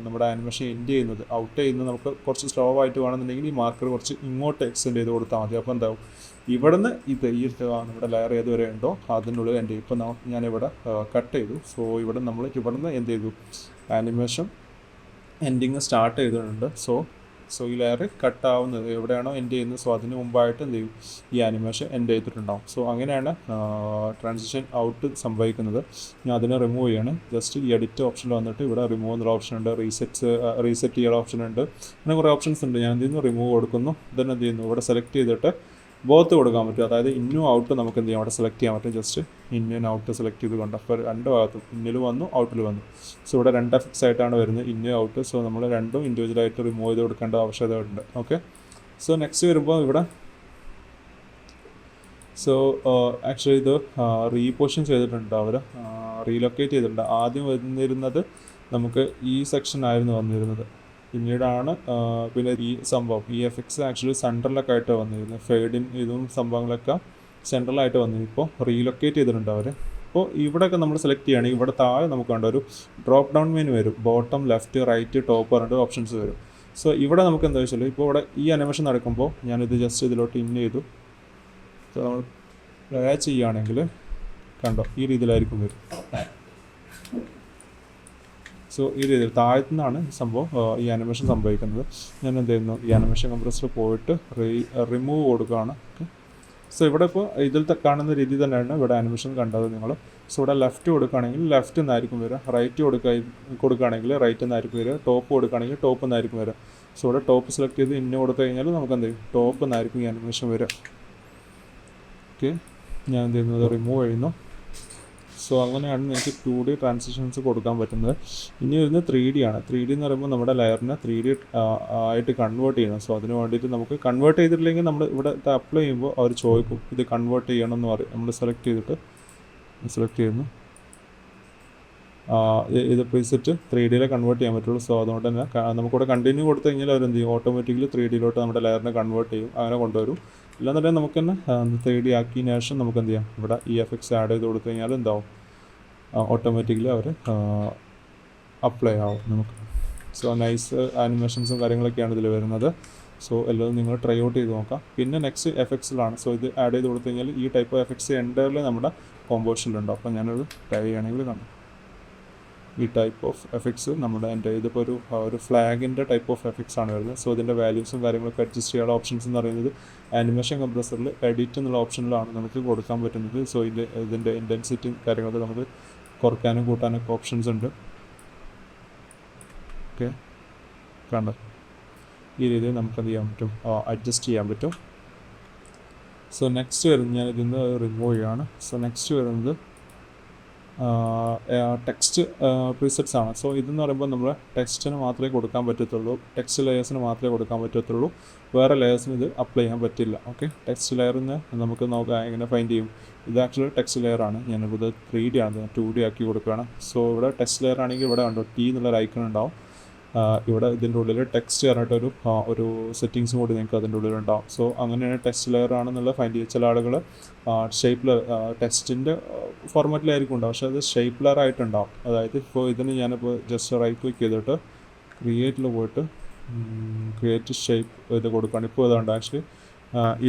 നമ്മുടെ ആനിമേഷൻ എൻഡ് ചെയ്യുന്നത് ഔട്ട് ചെയ്യുന്നത് നമുക്ക് കുറച്ച് സ്ലോ ആയിട്ട് വേണമെന്നുണ്ടെങ്കിൽ ഈ മാർക്കർ കുറച്ച് ഇങ്ങോട്ട് എക്സ്റ്റെൻഡ് ചെയ്ത് കൊടുത്താൽ മതി. അപ്പോൾ എന്താവും, ഇവിടുന്ന് ഇത് ഈ നമ്മുടെ ലെയർ ഏതുവരെ ഉണ്ടോ അതിനുള്ളിൽ എൻഡ് ചെയ്യും. ഇപ്പോൾ ഞാനിവിടെ കട്ട് ചെയ്തു. സോ നമ്മൾ ഇവിടുന്ന് എന്ത് ചെയ്തു, ആനിമേഷൻ എൻഡിങ് സ്റ്റാർട്ട് ചെയ്തിട്ടുണ്ട്. സോ ഈ ലെയർ കട്ടാവുന്നത് എവിടെയാണോ എൻഡ് ചെയ്യുന്നത്, സോ അതിന് മുമ്പായിട്ട് എന്ത് ചെയ്യും, ഈ ആനിമേഷൻ എൻഡ് ചെയ്തിട്ടുണ്ടാവും. സോ അങ്ങനെയാണ് ട്രാൻസിഷൻ ഔട്ട് സംഭവിക്കുന്നത്. ഞാൻ അതിനെ റിമൂവ് ചെയ്യാണ്. ജസ്റ്റ് ഈ എഡിറ്റ് ഓപ്ഷനിൽ വന്നിട്ട് ഇവിടെ റിമൂവ് എന്നുള്ള ഓപ്ഷൻ ഉണ്ട്, റീസെറ്റ് ചെയ്യുന്ന ഓപ്ഷൻ ഉണ്ട്, അങ്ങനെ കുറേ ഓപ്ഷൻസ് ഉണ്ട്. ഞാൻ എന്ത് ചെയ്യുന്നു, റിമൂവ് കൊടുക്കുന്നു. then എന്ത് ചെയ്യുന്നു, ഇവിടെ സെലക്ട് ചെയ്തിട്ട് ബോത്ത് കൊടുക്കാൻ പറ്റും. അതായത് ഇന്നും ഔട്ട് നമുക്ക് എന്ത് ചെയ്യാം, അവിടെ സെലക്ട് ചെയ്യാൻ പറ്റും. ജസ്റ്റ് ഇന്നും ഔട്ട് സെലക്ട് ചെയ്ത് കൊണ്ട് അപ്പോൾ 2 ഭാഗത്തും ഇന്നിൽ വന്നു ഔട്ടിൽ വന്നു. സോ ഇവിടെ 2 എഫക്ട്സ് ആയിട്ടാണ് വരുന്നത്, ഇന്ന് ഔട്ട്. സോ നമ്മൾ രണ്ടും ഇൻഡിവിജ്വലായിട്ട് റിമൂവ് ചെയ്ത് കൊടുക്കേണ്ട ആവശ്യകത ഉണ്ട്. ഓക്കെ. സോ നെക്സ്റ്റ് വരുമ്പോൾ ഇവിടെ ആക്ച്വലി ഇത് റീപൊസിഷൻ ചെയ്തിട്ടുണ്ട്, അവർ റീലൊക്കേറ്റ് ചെയ്തിട്ടുണ്ട്. ആദ്യം വന്നിരുന്നത് നമുക്ക് ഈ സെക്ഷൻ ആയിരുന്നു വന്നിരുന്നത്, പിന്നീടാണ് പിന്നെ ഈ സംഭവം ഈ എഫക്ട്സ് ആക്ച്വലി സെൻട്രലൊക്കെ ആയിട്ട് വന്നിരുന്നത്. ഫെയ്ഡിൻ ഇതും സംഭവങ്ങളൊക്കെ സെൻട്രലായിട്ട് വന്നിരുന്നു. ഇപ്പോൾ റീലൊക്കേറ്റ് ചെയ്തിട്ടുണ്ട് അവർ. അപ്പോൾ ഇവിടെയൊക്കെ നമ്മൾ സെലക്ട് ചെയ്യുകയാണെങ്കിൽ ഇവിടെ താഴെ നമുക്ക് കണ്ട ഒരു ഡ്രോപ്പ് ഡൗൺ മെനു വരും. ബോട്ടം, ലെഫ്റ്റ്, റൈറ്റ്, ടോപ്പ് പറഞ്ഞിട്ട് ഓപ്ഷൻസ് വരും. സോ ഇവിടെ നമുക്ക് എന്താ വെച്ചാൽ ഇപ്പോൾ ഇവിടെ ഈ അനിമേഷൻ നടക്കുമ്പോൾ ഞാനിത് ജസ്റ്റ് ഇതിലോട്ട് ഇൻ ചെയ്തു. സോ നമ്മൾ പ്ലേ ചെയ്യുകയാണെങ്കിൽ കണ്ടോ ഈ രീതിയിലായിരിക്കും വരും. സോ ഈ രീതിയിൽ താഴത്തു നിന്നാണ് സംഭവം ഈ ആനിമേഷൻ സംഭവിക്കുന്നത്. ഞാൻ എന്ത് ചെയ്യുന്നു, ഈ ആനിമേഷൻ കംപ്രസറിൽ പോയിട്ട് റിമൂവ് കൊടുക്കുകയാണ്. ഓക്കെ. സോ ഇവിടെ ഇപ്പോൾ ഇതിൽ കാണുന്ന രീതി തന്നെയാണ് ഇവിടെ ആനിമേഷൻ കണ്ടത് നിങ്ങൾ. സോ ഇവിടെ ലെഫ്റ്റ് കൊടുക്കുകയാണെങ്കിൽ ലെഫ്റ്റ് നിന്നായിരിക്കും വരിക, റൈറ്റ് കൊടുക്കുകയാണെങ്കിൽ റൈറ്റ് നിന്നായിരിക്കും വരിക, ടോപ്പ് കൊടുക്കുകയാണെങ്കിൽ ടോപ്പ് നിന്നായിരിക്കും വരിക. സോ ഇവിടെ ടോപ്പ് സെലക്ട് ചെയ്ത് ഇന്ന് കൊടുത്തു കഴിഞ്ഞാൽ നമുക്ക് എന്ത് ചെയ്യും, ടോപ്പ് നിന്നായിരിക്കും ഈ ആനിമേഷൻ വരിക. ഓക്കെ. ഞാൻ എന്ത് ചെയ്യുന്നത്, റിമൂവ് ചെയ്യുന്നു. സോ അങ്ങനെയാണ് നിങ്ങൾക്ക് 2D ട്രാൻസിഷൻസ് കൊടുക്കാൻ പറ്റുന്നത്. ഇനി വരുന്നത് 3D ആണ്. 3D എന്ന് പറയുമ്പോൾ നമ്മുടെ ലെയറിനെ 3D ആയിട്ട് കൺവേർട്ട് ചെയ്യണം. സോ അതിന് വേണ്ടിയിട്ട് നമുക്ക് കൺവേർട്ട് ചെയ്തിട്ടില്ലെങ്കിൽ നമ്മൾ ഇവിടെ അപ്ലൈ ചെയ്യുമ്പോൾ അവർ ചോദിക്കും ഇത് കൺവേർട്ട് ചെയ്യണം എന്ന് പറയും. നമ്മൾ സെലക്ട് ചെയ്യുന്നു. ഇത് പ്രീസെറ്റ് 3Dയിൽ കൺവേർട്ട് ചെയ്യാൻ പറ്റുള്ളൂ. സോ അതുകൊണ്ട് തന്നെ നമുക്കിവിടെ കണ്ടിന്യൂ കൊടുത്തു കഴിഞ്ഞാൽ അവർ എന്ത് ചെയ്യും, ഓട്ടോമാറ്റിക്കലി 3Dയിലോട്ട് നമ്മുടെ ലെയറിനെ കൺവേർട്ട് ചെയ്യും. അങ്ങനെ കൊണ്ടുവരും. ഇല്ലാന്നുണ്ടെങ്കിൽ നമുക്ക് തന്നെ 3D ആക്കിയതിന് ശേഷം നമുക്ക് എന്ത് ചെയ്യാം, ഇവിടെ ഈ എഫക്ട്സ് ആഡ് ചെയ്ത് കൊടുത്തു കഴിഞ്ഞാൽ എന്താവും, ഓട്ടോമാറ്റിക്കലി അവർ അപ്ലൈ ആവും നമുക്ക്. സോ നൈസ് ആനിമേഷൻസും കാര്യങ്ങളൊക്കെയാണ് ഇതിൽ വരുന്നത്. സോ എല്ലാവരും നിങ്ങൾ ട്രൈ ഔട്ട് ചെയ്ത് നോക്കാം. പിന്നെ നെക്സ്റ്റ് എഫക്ട്സിലാണ്. സോ ഇത് ആഡ് ചെയ്ത് കൊടുത്തു കഴിഞ്ഞാൽ ഈ ടൈപ്പ് ഓഫ് എഫക്ട്സ് എൻ്റയർലി നമ്മുടെ കോമ്പോസിഷനിലുണ്ടാവും. അപ്പോൾ ഞാനത് ട്രൈ ചെയ്യുകയാണെങ്കിൽ കാണാം ഈ ടൈപ്പ് ഓഫ് എഫക്ട്സ് ഇതിപ്പോൾ ഒരു ഫ്ലാഗിൻ്റെ ടൈപ്പ് ഓഫ് എഫക്ട്സ് ആണ് വരുന്നത്. സോ ഇതിൻ്റെ വാല്യൂസും കാര്യങ്ങളൊക്കെ അഡ്ജസ്റ്റ് ചെയ്യാനുള്ള ഓപ്ഷൻസ് എന്ന് പറയുന്നത് ആനിമേഷൻ കംപ്രസറിൽ എഡിറ്റ് എന്നുള്ള ഓപ്ഷനിലാണ് നമുക്ക് കൊടുക്കാൻ പറ്റുന്നത്. സോ ഇതിൻ്റെ ഇൻറ്റൻസിറ്റി കാര്യങ്ങളൊക്കെ നമുക്ക് കുറയ്ക്കാനും കൂട്ടാനൊക്കെ ഓപ്ഷൻസ് ഉണ്ട്. ഓക്കെ. കണ്ടോ ഈ രീതിയിൽ നമുക്ക് എന്ത് ചെയ്യാൻ പറ്റും, അഡ്ജസ്റ്റ് ചെയ്യാൻ പറ്റും. സോ നെക്സ്റ്റ് വരുന്നത് ഞാൻ ഇതിൽ നിന്ന് റിമൂവ് ചെയ്യുകയാണ്. സോ നെക്സ്റ്റ് വരുന്നത് ടെക്സ്റ്റ് പ്രീസെറ്റ്സ് ആണ്. സോ ഇതെന്ന് പറയുമ്പോൾ നമ്മൾ ടെക്സ്റ്റിന് മാത്രമേ കൊടുക്കാൻ പറ്റത്തുള്ളൂ, ടെക്സ്റ്റ് ലെയേഴ്സിന് മാത്രമേ കൊടുക്കാൻ പറ്റത്തുള്ളൂ, വേറെ ലെയേഴ്സിന് ഇത് അപ്ലൈ ചെയ്യാൻ പറ്റില്ല. ഓക്കെ. ടെക്സ്റ്റ് ലെയറിന് നമുക്ക് നോക്കാം എങ്ങനെ ഫൈൻഡ് ചെയ്യും. ഇത് ആക്ച്വലി ടെക്സ്റ്റ് ലെയർ ആണ്. ഞാനിത് 3D ആണ്, 2D ആക്കി കൊടുക്കുകയാണ്. സോ ഇവിടെ ടെക്സ്റ്റ് ലെയർ ആണെങ്കിൽ ഇവിടെ കണ്ടോ T എന്നുള്ളൊരു ഐക്കൺ ഉണ്ടാവും. ഇവിടെ ഇതിൻ്റെ ഉള്ളിൽ ടെക്സ്റ്റ് പറഞ്ഞിട്ടൊരു ഒരു സെറ്റിങ്സും കൂടി നിങ്ങൾക്ക് അതിൻ്റെ ഉള്ളിലുണ്ടാവും. സോ അങ്ങനെയാണ് ടെക്സ്റ്റ് ലെയർ ആണെന്നുള്ള ഫൈൻഡ് ചെയ്യുക. ചില ആളുകൾ ഷേപ്പ് ടെക്സ്റ്റിൻ്റെ ഫോർമാറ്റിലായിരിക്കും ഉണ്ടാവും, പക്ഷേ അത് ഷേപ്പ് ലെയർ ആയിട്ടുണ്ടാവും. അതായത് ഇപ്പോൾ ഇതിന് ഞാനിപ്പോൾ ജസ്റ്റ് റൈറ്റ് ക്ലിക്ക് ചെയ്തിട്ട് ക്രിയേറ്റിൽ പോയിട്ട് ക്രിയേറ്റ് ഷേപ്പ് ഇത് കൊടുക്കുകയാണ്. ഇപ്പോൾ ഇതുണ്ട്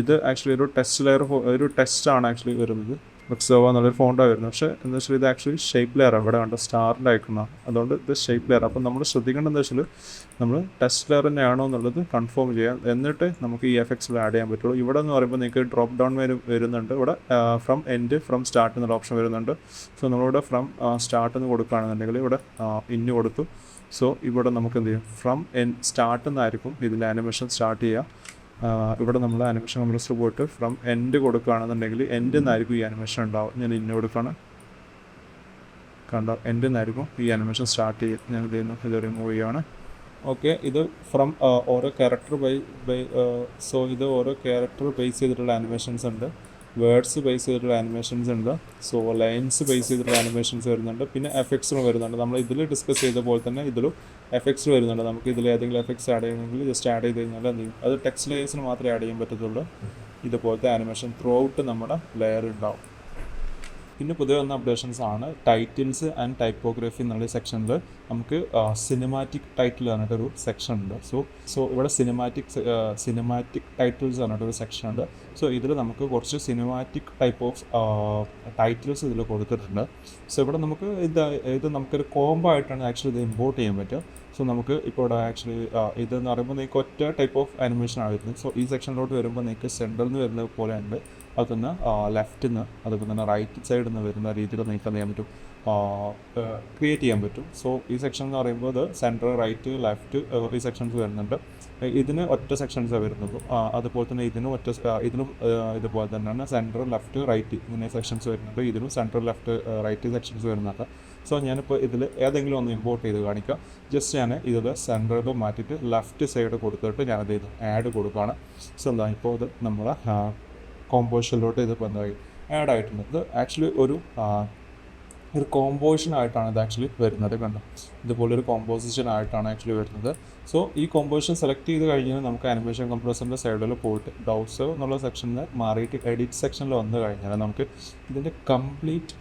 ഇത് ആക്ച്വലി ഒരു ടെക്സ്റ്റ് ലെയർ, ഒരു ടെക്സ്റ്റാണ് ആക്ച്വലി വരുന്നത്. റിക്സോവ എന്നുള്ളൊരു ഫോണ്ടാണ് വരുന്നത്. പക്ഷേ എന്താ വെച്ചാൽ ഇത് ആക്ച്വലി ഷേപ്പ് ലെയറാണ്. ഇവിടെ കണ്ടോ സ്റ്റാറിൻ്റെ ഐക്കണാണ്, അതുകൊണ്ട് ഇത് ഷേപ്പ് ലെയർ. അപ്പം നമ്മൾ ശ്രദ്ധിക്കേണ്ടത് എന്താ വെച്ചാൽ നമ്മൾ ടെക്സ്റ്റ് ലെയർ തന്നെയാണോ എന്നുള്ളത് കൺഫേം ചെയ്യാം, എന്നിട്ട് നമുക്ക് ഈ എഫക്ട്സിൽ ആഡ് ചെയ്യാൻ പറ്റുള്ളൂ. ഇവിടെ എന്ന് പറയുമ്പോൾ നിങ്ങൾക്ക് ഡ്രോപ്പ് ഡൗൺ വരുന്നുണ്ട്. ഇവിടെ ഫ്രം എൻഡ്, ഫ്രം സ്റ്റാർട്ട് എന്നുള്ള ഓപ്ഷൻ വരുന്നുണ്ട്. സോ നമ്മളിവിടെ ഫ്രം സ്റ്റാർട്ട് എന്ന് കൊടുക്കുകയാണെന്നുണ്ടെങ്കിൽ ഇവിടെ ഇന്ന് കൊടുത്തു. സോ ഇവിടെ നമുക്ക് എന്ത് ചെയ്യാം, ഫ്രം സ്റ്റാർട്ട് എന്നായിരിക്കും ഇതിൽ ആനിമേഷൻ സ്റ്റാർട്ട് ചെയ്യുക. ഇവിടെ നമ്മൾ ആനിമേഷൻ കംപ്രസർ പോയിട്ട് ഫ്രം എൻഡ് കൊടുക്കുകയാണെന്നുണ്ടെങ്കിൽ എൻഡ് എന്നായിരിക്കും ഈ ആനിമേഷൻ ഉണ്ടാവും. ഞാൻ ഇന്ന കൊടുക്കുകയാണ്, കണ്ടോ, എൻഡ് എന്നായിരിക്കും ഈ ആനിമേഷൻ സ്റ്റാർട്ട് ചെയ്യും. ഞാൻ ഇത് ചെയ്യുന്നു, ഇത് റിമൂവ് ചെയ്യുകയാണ്. ഓക്കെ, ഇത് ഫ്രം ഓരോ ക്യാരക്ടർ സോ ഇത് ഓരോ ക്യാരക്ടർ ബേസ് ചെയ്തിട്ടുള്ള ആനിമേഷൻസ് ഉണ്ട്, വേർഡ്സ് ബേസ് ചെയ്തിട്ടുള്ള ആനിമേഷൻസ് ഉണ്ട്, സോ ലൈൻസ് ബേസ് ചെയ്തിട്ടുള്ള ആനിമേഷൻസ് വരുന്നുണ്ട്, പിന്നെ എഫക്ട്സും വരുന്നുണ്ട്. നമ്മൾ ഇതിൽ ഡിസ്കസ് ചെയ്ത പോലെ തന്നെ ഇതിലും എഫക്ട്സ് വരുന്നുണ്ട്. നമുക്ക് ഇതിൽ ഏതെങ്കിലും എഫക്ട്സ് ആഡ് ചെയ്യണമെങ്കിൽ ജസ്റ്റ് ആഡ് ചെയ്ത് കഴിഞ്ഞാൽ എന്ത് ചെയ്യും, അത് ടെക്സ്റ്റ് ലെയേഴ്സിന് മാത്രമേ ആഡ് ചെയ്യാൻ പറ്റത്തുള്ളൂ. ഇതുപോലത്തെ ആനിമേഷൻ ത്രൂ ഔട്ട് നമ്മുടെ ലെയർ ഉണ്ടാവും. പിന്നെ പുതിയ വന്ന അപ്ഡേഷൻസ് ആണ് ടൈറ്റിൽസ് ആൻഡ് ടൈപ്പോഗ്രഫി എന്നുള്ള സെക്ഷനിൽ നമുക്ക് സിനിമാറ്റിക് ടൈറ്റിൽ പറഞ്ഞിട്ടൊരു സെക്ഷൻ ഉണ്ട്. സോ ഇവിടെ സിനിമാറ്റിക് ടൈറ്റിൽസ് പറഞ്ഞിട്ടൊരു സെക്ഷൻ ഉണ്ട്. സോ ഇതിൽ നമുക്ക് കുറച്ച് സിനിമാറ്റിക് ടൈപ്പ് ഓഫ് ടൈറ്റിൽസ് ഇതിൽ കൊടുത്തിട്ടുണ്ട്. സോ ഇവിടെ നമുക്ക് ഇത് നമുക്കൊരു കോംബോ ആയിട്ടാണ് ആക്ച്വലി ഇത് ഇമ്പോർട്ട് ചെയ്യാൻ പറ്റുക. സോ നമുക്ക് ഇപ്പോൾ ഇവിടെ ആക്ച്വലി ഇതെന്ന് പറയുമ്പോൾ നിങ്ങൾക്ക് ഒറ്റ ടൈപ്പ് ഓഫ് ആനിമേഷൻ ആണ് വരുന്നത്. സോ ഈ സെക്ഷനിലോട്ട് വരുമ്പോൾ നിങ്ങൾക്ക് സെൻറ്ററിൽ നിന്ന് വരുന്നത് പോലെ ഉണ്ട്, അതിന്ന് ലെഫ്റ്റിൽ നിന്ന് അതുപോലെ തന്നെ റൈറ്റ് സൈഡിൽ നിന്ന് വരുന്ന രീതിയിൽ നിങ്ങൾക്ക് എന്ത് ചെയ്യാൻ പറ്റും, ക്രിയേറ്റ് ചെയ്യാൻ പറ്റും. സോ ഈ സെക്ഷൻ എന്ന് പറയുമ്പോൾ ഇത് സെൻറ്റർ, റൈറ്റ്, ലെഫ്റ്റ് ഈ സെക്ഷൻസ് വരുന്നുണ്ട്. ഇതിന് ഒറ്റ സെക്ഷൻസാണ് വരുന്നത്. അതുപോലെ തന്നെ ഇതിനും ഇതുപോലെ തന്നെയാണ് സെൻറ്റർ, ലെഫ്റ്റ്, റൈറ്റ് ഇങ്ങനെ സെക്ഷൻസ് വരുന്നുണ്ട്. ഇതിനും സെൻറ്റർ, ലെഫ്റ്റ്, റൈറ്റ് സെക്ഷൻസ് വരുന്നുണ്ട്. സോ ഞാനിപ്പോൾ ഇതിൽ ഏതെങ്കിലും ഒന്ന് ഇമ്പോർട്ട് ചെയ്ത് കാണിക്കാം. ജസ്റ്റ് ഞാൻ ഇതിൽ സെൻറ്ററിൽ മാറ്റിയിട്ട് ലെഫ്റ്റ് സൈഡ് കൊടുത്തിട്ട് ഞാനത് ഇത് ആഡ് കൊടുക്കുകയാണ്. സോ എന്താ ഇപ്പോൾ ഇത് നമ്മളെ കോമ്പോസിഷനിലോട്ട് ഇത് എന്തായി ആഡ് ആയിട്ടുണ്ട്. ഇത് ആക്ച്വലി ഒരു കോമ്പോസിഷൻ ആയിട്ടാണ് ഇത് ആക്ച്വലി വരുന്നത്. കണ്ടോ, ഇതുപോലൊരു കോമ്പോസിഷൻ ആയിട്ടാണ് ആക്ച്വലി വരുന്നത്. സോ ഈ കോമ്പോസിഷൻ സെലക്ട് ചെയ്ത് കഴിഞ്ഞാൽ നമുക്ക് ആനിമേഷൻ കംപ്രസറിൻ്റെ സൈഡിൽ പോയിട്ട് ബ്രൗസർ എന്നുള്ള സെക്ഷനിൽ മാറിയിട്ട് എഡിറ്റ് സെക്ഷനിൽ വന്നു കഴിഞ്ഞാൽ നമുക്ക് ഇതിൻ്റെ കംപ്ലീറ്റ്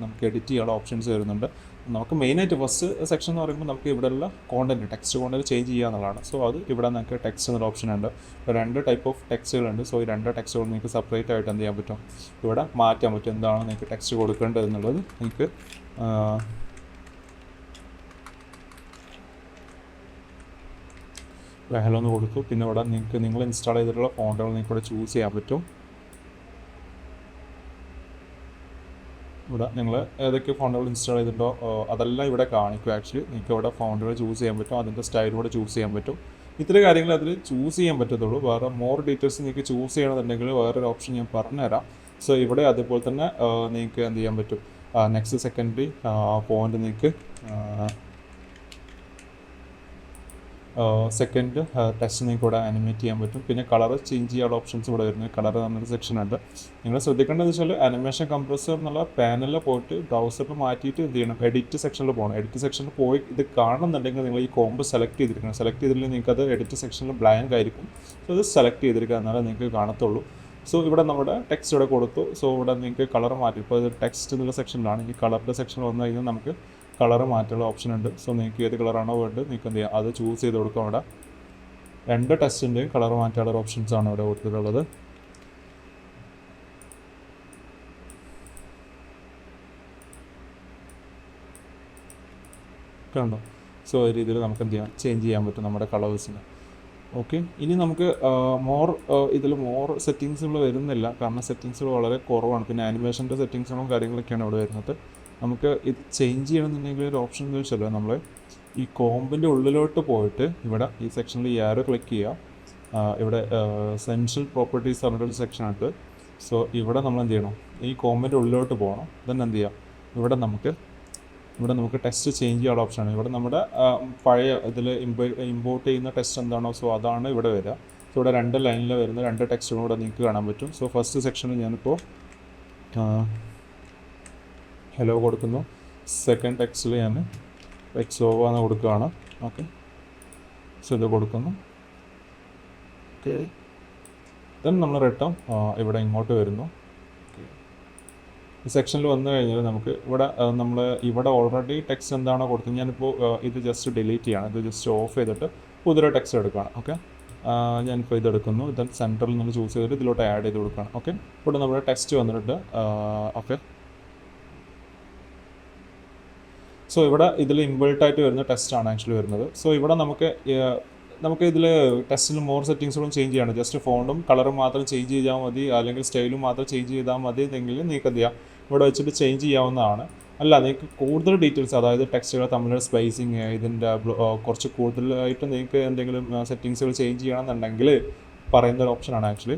നമുക്ക് എഡിറ്റ് ചെയ്യാനുള്ള ഓപ്ഷൻസ് വരുന്നുണ്ട്. നമുക്ക് മെയിനായിട്ട് ഫസ്റ്റ് സെക്ഷൻ എന്ന് പറയുമ്പോൾ നമുക്ക് ഇവിടെയുള്ള ടെക്സ്റ്റ് കോണ്ടന്റ് ചേഞ്ച് ചെയ്യുക എന്നുള്ളതാണ്. സോ അത് ഇവിടെ നമുക്ക് ടെക്സ്റ്റ് എന്നൊരു ഓപ്ഷൻ ഉണ്ട്. 2 ടൈപ്പ് ഓഫ് ടെക്സ്റ്റുകളുണ്ട്. സോ ഈ 2 ടെക്സ്റ്റുകൾ നിങ്ങൾക്ക് സെപ്പറേറ്റ് ആയിട്ട് എന്ത് ചെയ്യാൻ പറ്റും, ഇവിടെ മാറ്റാൻ പറ്റും. എന്താണ് നിങ്ങൾക്ക് ടെക്സ്റ്റ് കൊടുക്കേണ്ടത് എന്നുള്ളത് നിങ്ങൾക്ക് ഹലോ എന്ന് കൊടുത്തു. പിന്നെ ഇവിടെ നിങ്ങൾ ഇൻസ്റ്റാൾ ചെയ്തിട്ടുള്ള ഫോണ്ടുകൾ നിങ്ങൾക്ക് ഇവിടെ ചൂസ് ചെയ്യാൻ പറ്റും. ഇവിടെ നിങ്ങൾ ഏതൊക്കെ ഫോണ്ടുകൾ ഇൻസ്റ്റാൾ ചെയ്തിട്ടുണ്ടോ അതെല്ലാം ഇവിടെ കാണിക്കും. ആക്ച്വലി നിങ്ങൾക്ക് ഇവിടെ ഫോണ്ടുകൾ ചൂസ് ചെയ്യാൻ പറ്റും, അതിൻ്റെ സ്റ്റൈൽ കൂടെ ചൂസ് ചെയ്യാൻ പറ്റും. ഇത്രയും കാര്യങ്ങൾ അതിൽ ചൂസ് ചെയ്യാൻ പറ്റത്തുള്ളൂ. വേറെ മോർ ഡീറ്റെയിൽസ് നിങ്ങൾക്ക് ചൂസ് ചെയ്യണമെന്നുണ്ടെങ്കിൽ വേറൊരു ഓപ്ഷൻ ഞാൻ പറഞ്ഞുതരാം. സോ ഇവിടെ അതുപോലെ തന്നെ നിങ്ങൾക്ക് എന്ത് ചെയ്യാൻ പറ്റും, നെക്സ്റ്റ് സെക്കൻഡറി പോയിന്റ് നിങ്ങൾക്ക് സെക്കൻഡ് ടെസ്റ്റ് നിങ്ങൾക്ക് ഇവിടെ ആനിമേറ്റ് ചെയ്യാൻ പറ്റും. പിന്നെ കളർ ചേഞ്ച് ചെയ്യാനുള്ള ഓപ്ഷൻസ് ഇവിടെ വരുന്നത്. കളർ എന്നൊരു സെക്ഷൻ ഉണ്ട്. നിങ്ങൾ ശ്രദ്ധിക്കേണ്ടതെന്ന് വെച്ചാൽ ആനിമേഷൻ കംപ്രസർ എന്നുള്ള പാനലിൽ പോയിട്ട് ബ്രൗസറിൽ മാറ്റിയിട്ട് എന്ത് ചെയ്യണം, എഡിറ്റ് സെക്ഷനിൽ പോകണം. എഡിറ്റ് സെക്ഷനിൽ പോയി ഇത് കാണുന്നുണ്ടെങ്കിൽ നിങ്ങൾ ഈ കോംബോ സെലക്ട് ചെയ്തിരിക്കണം. സെലക്ട് ചെയ്തില്ലെങ്കിൽ നിങ്ങൾക്ക് അത് എഡിറ്റ് സെക്ഷനിൽ ബ്ലാങ്ക് ആയിരിക്കും. സോ അത് സെലക്ട് ചെയ്തിരിക്കുക, എന്നാലേ നിങ്ങൾക്ക് കാണത്തുള്ളൂ. സോ ഇവിടെ നമ്മുടെ ടെക്സ്റ്റ് ഇവിടെ കൊടുത്തു. സോ ഇവിടെ നിങ്ങൾക്ക് കളർ മാറ്റി. ഇപ്പോൾ ഇത് ടെക്സ്റ്റ് എന്നുള്ള സെക്ഷനിലാണ്. ഈ കളറിൻ്റെ സെക്ഷനിൽ വന്നു കഴിഞ്ഞാൽ നമുക്ക് കളർ മാറ്റാനുള്ള ഓപ്ഷൻ ഉണ്ട്. സോ നിങ്ങൾക്ക് ഏത് കളറാണോ വേണ്ടത് നിങ്ങൾക്ക് എന്ത് ചെയ്യാം, അത് ചൂസ് ചെയ്ത് കൊടുക്കാം. അവിടെ 2 ടെക്സ്റ്റിൻ്റെയും കളർ മാറ്റാനുള്ള ഓപ്ഷൻസ് ആണ് ഇവിടെ കൊടുത്തിട്ടുള്ളത്. കണ്ടോ, സോ ഈ രീതിയിൽ നമുക്ക് എന്ത് ചെയ്യാം, ചേഞ്ച് ചെയ്യാൻ പറ്റും നമ്മുടെ കളേഴ്സിന്. ഓക്കെ, ഇനി നമുക്ക് ഇതിൽ മോർ സെറ്റിങ്സുകൾ വരുന്നില്ല, കാരണം സെറ്റിങ്സുകൾ വളരെ കുറവാണ്. പിന്നെ ആനിമേഷൻ്റെ സെറ്റിങ്സുകളും കാര്യങ്ങളൊക്കെയാണ് ഇവിടെ വരുന്നത്. നമുക്ക് ഇത് ചേഞ്ച് ചെയ്യണമെന്നുണ്ടെങ്കിൽ ഒരു ഓപ്ഷൻ എന്ന് വെച്ചാൽ നമ്മൾ ഈ കോമ്പിൻ്റെ ഉള്ളിലോട്ട് പോയിട്ട് ഇവിടെ ഈ സെക്ഷനിൽ ഈ ആരോ ക്ലിക്ക് ചെയ്യുക. ഇവിടെ സെൻട്രൽ പ്രോപ്പർട്ടീസ് പറഞ്ഞിട്ടൊരു സെക്ഷനുണ്ട്. സോ ഇവിടെ നമ്മൾ എന്ത് ചെയ്യണം, ഈ കോമ്പിൻ്റെ ഉള്ളിലോട്ട് പോകണം. then എന്ത് ചെയ്യാം, ഇവിടെ നമുക്ക് ടെക്സ്റ്റ് ചേഞ്ച് ചെയ്യാനുള്ള ഓപ്ഷനാണ്. ഇവിടെ നമ്മുടെ പഴയ ഇതിൽ ഇമ്പോർട്ട് ചെയ്യുന്ന ടെക്സ്റ്റ് എന്താണോ സോ അതാണ് ഇവിടെ വരിക. സോ ഇവിടെ 2 ലൈനിൽ വരുന്ന 2 ടെക്സ്റ്റുകളും ഇവിടെ നിങ്ങൾക്ക് കാണാൻ പറ്റും. സോ ഫസ്റ്റ് സെക്ഷനിൽ ഞാനിപ്പോൾ ഹലോ കൊടുക്കുന്നു. സെക്കൻഡ് ടെക്സ്റ്റിൽ ഞാൻ എക്സോവ എന്ന് കൊടുക്കുകയാണ്. ഓക്കെ, സോ ഇത് കൊടുക്കുന്നു. ഓക്കെ, ദെൻ നമ്മൾ റിട്ടേൺ ഇവിടെ ഇങ്ങോട്ട് വരുന്നു. ഈ സെക്ഷനിൽ വന്നു കഴിഞ്ഞാൽ നമുക്ക് ഇവിടെ ഓൾറെഡി ടെക്സ്റ്റ് എന്താണോ കൊടുത്തത്, ഞാനിപ്പോൾ ഇത് ജസ്റ്റ് ഡിലീറ്റ് ചെയ്യാണ്. ഇത് ജസ്റ്റ് ഓഫ് ചെയ്തിട്ട് പുതിയൊരു ടെക്സ്റ്റ് എടുക്കുകയാണ്. ഓക്കെ, ഞാനിപ്പോൾ ഇതെടുക്കുന്നു. ദെൻ സെൻറ്ററിൽ നിന്ന് ചൂസ് ചെയ്തിട്ട് ഇതിലോട്ട് ആഡ് ചെയ്ത് കൊടുക്കുകയാണ്. ഓക്കെ, ഇവിടെ നമ്മുടെ ടെക്സ്റ്റ് വന്നിട്ടുണ്ട്. ഓക്കെ, സോ ഇവിടെ ഇതിൽ ഇൻബിൾട്ടായിട്ട് വരുന്ന ടെസ്റ്റാണ് ആക്ച്വലി വരുന്നത്. സോ ഇവിടെ നമുക്ക് ഇതിൽ ടെസ്റ്റിൽ മോർ സെറ്റിങ്സുകളും ചേഞ്ച് ചെയ്യണം. ജസ്റ്റ് ഫോണ്ടും കളറും മാത്രം ചേഞ്ച് ചെയ്താൽ മതി, അല്ലെങ്കിൽ സ്റ്റൈലും മാത്രം ചേഞ്ച് ചെയ്താൽ മതി എന്നെങ്കിൽ നിങ്ങൾക്ക് എന്ത് ചെയ്യാം, ഇവിടെ വെച്ചിട്ട് ചേഞ്ച് ചെയ്യാവുന്നതാണ്. അല്ല നിങ്ങൾക്ക് കൂടുതൽ ഡീറ്റെയിൽസ്, അതായത് ടെക്സ്റ്റുകൾ തമ്മിലുള്ള സ്പേസിങ്, ഇതിൻ്റെ കുറച്ച് കൂടുതലായിട്ട് നിങ്ങൾക്ക് എന്തെങ്കിലും സെറ്റിങ്സുകൾ ചേഞ്ച് ചെയ്യണമെന്നുണ്ടെങ്കിൽ പറയുന്ന ഒരു ഓപ്ഷനാണ് ആക്ച്വലി.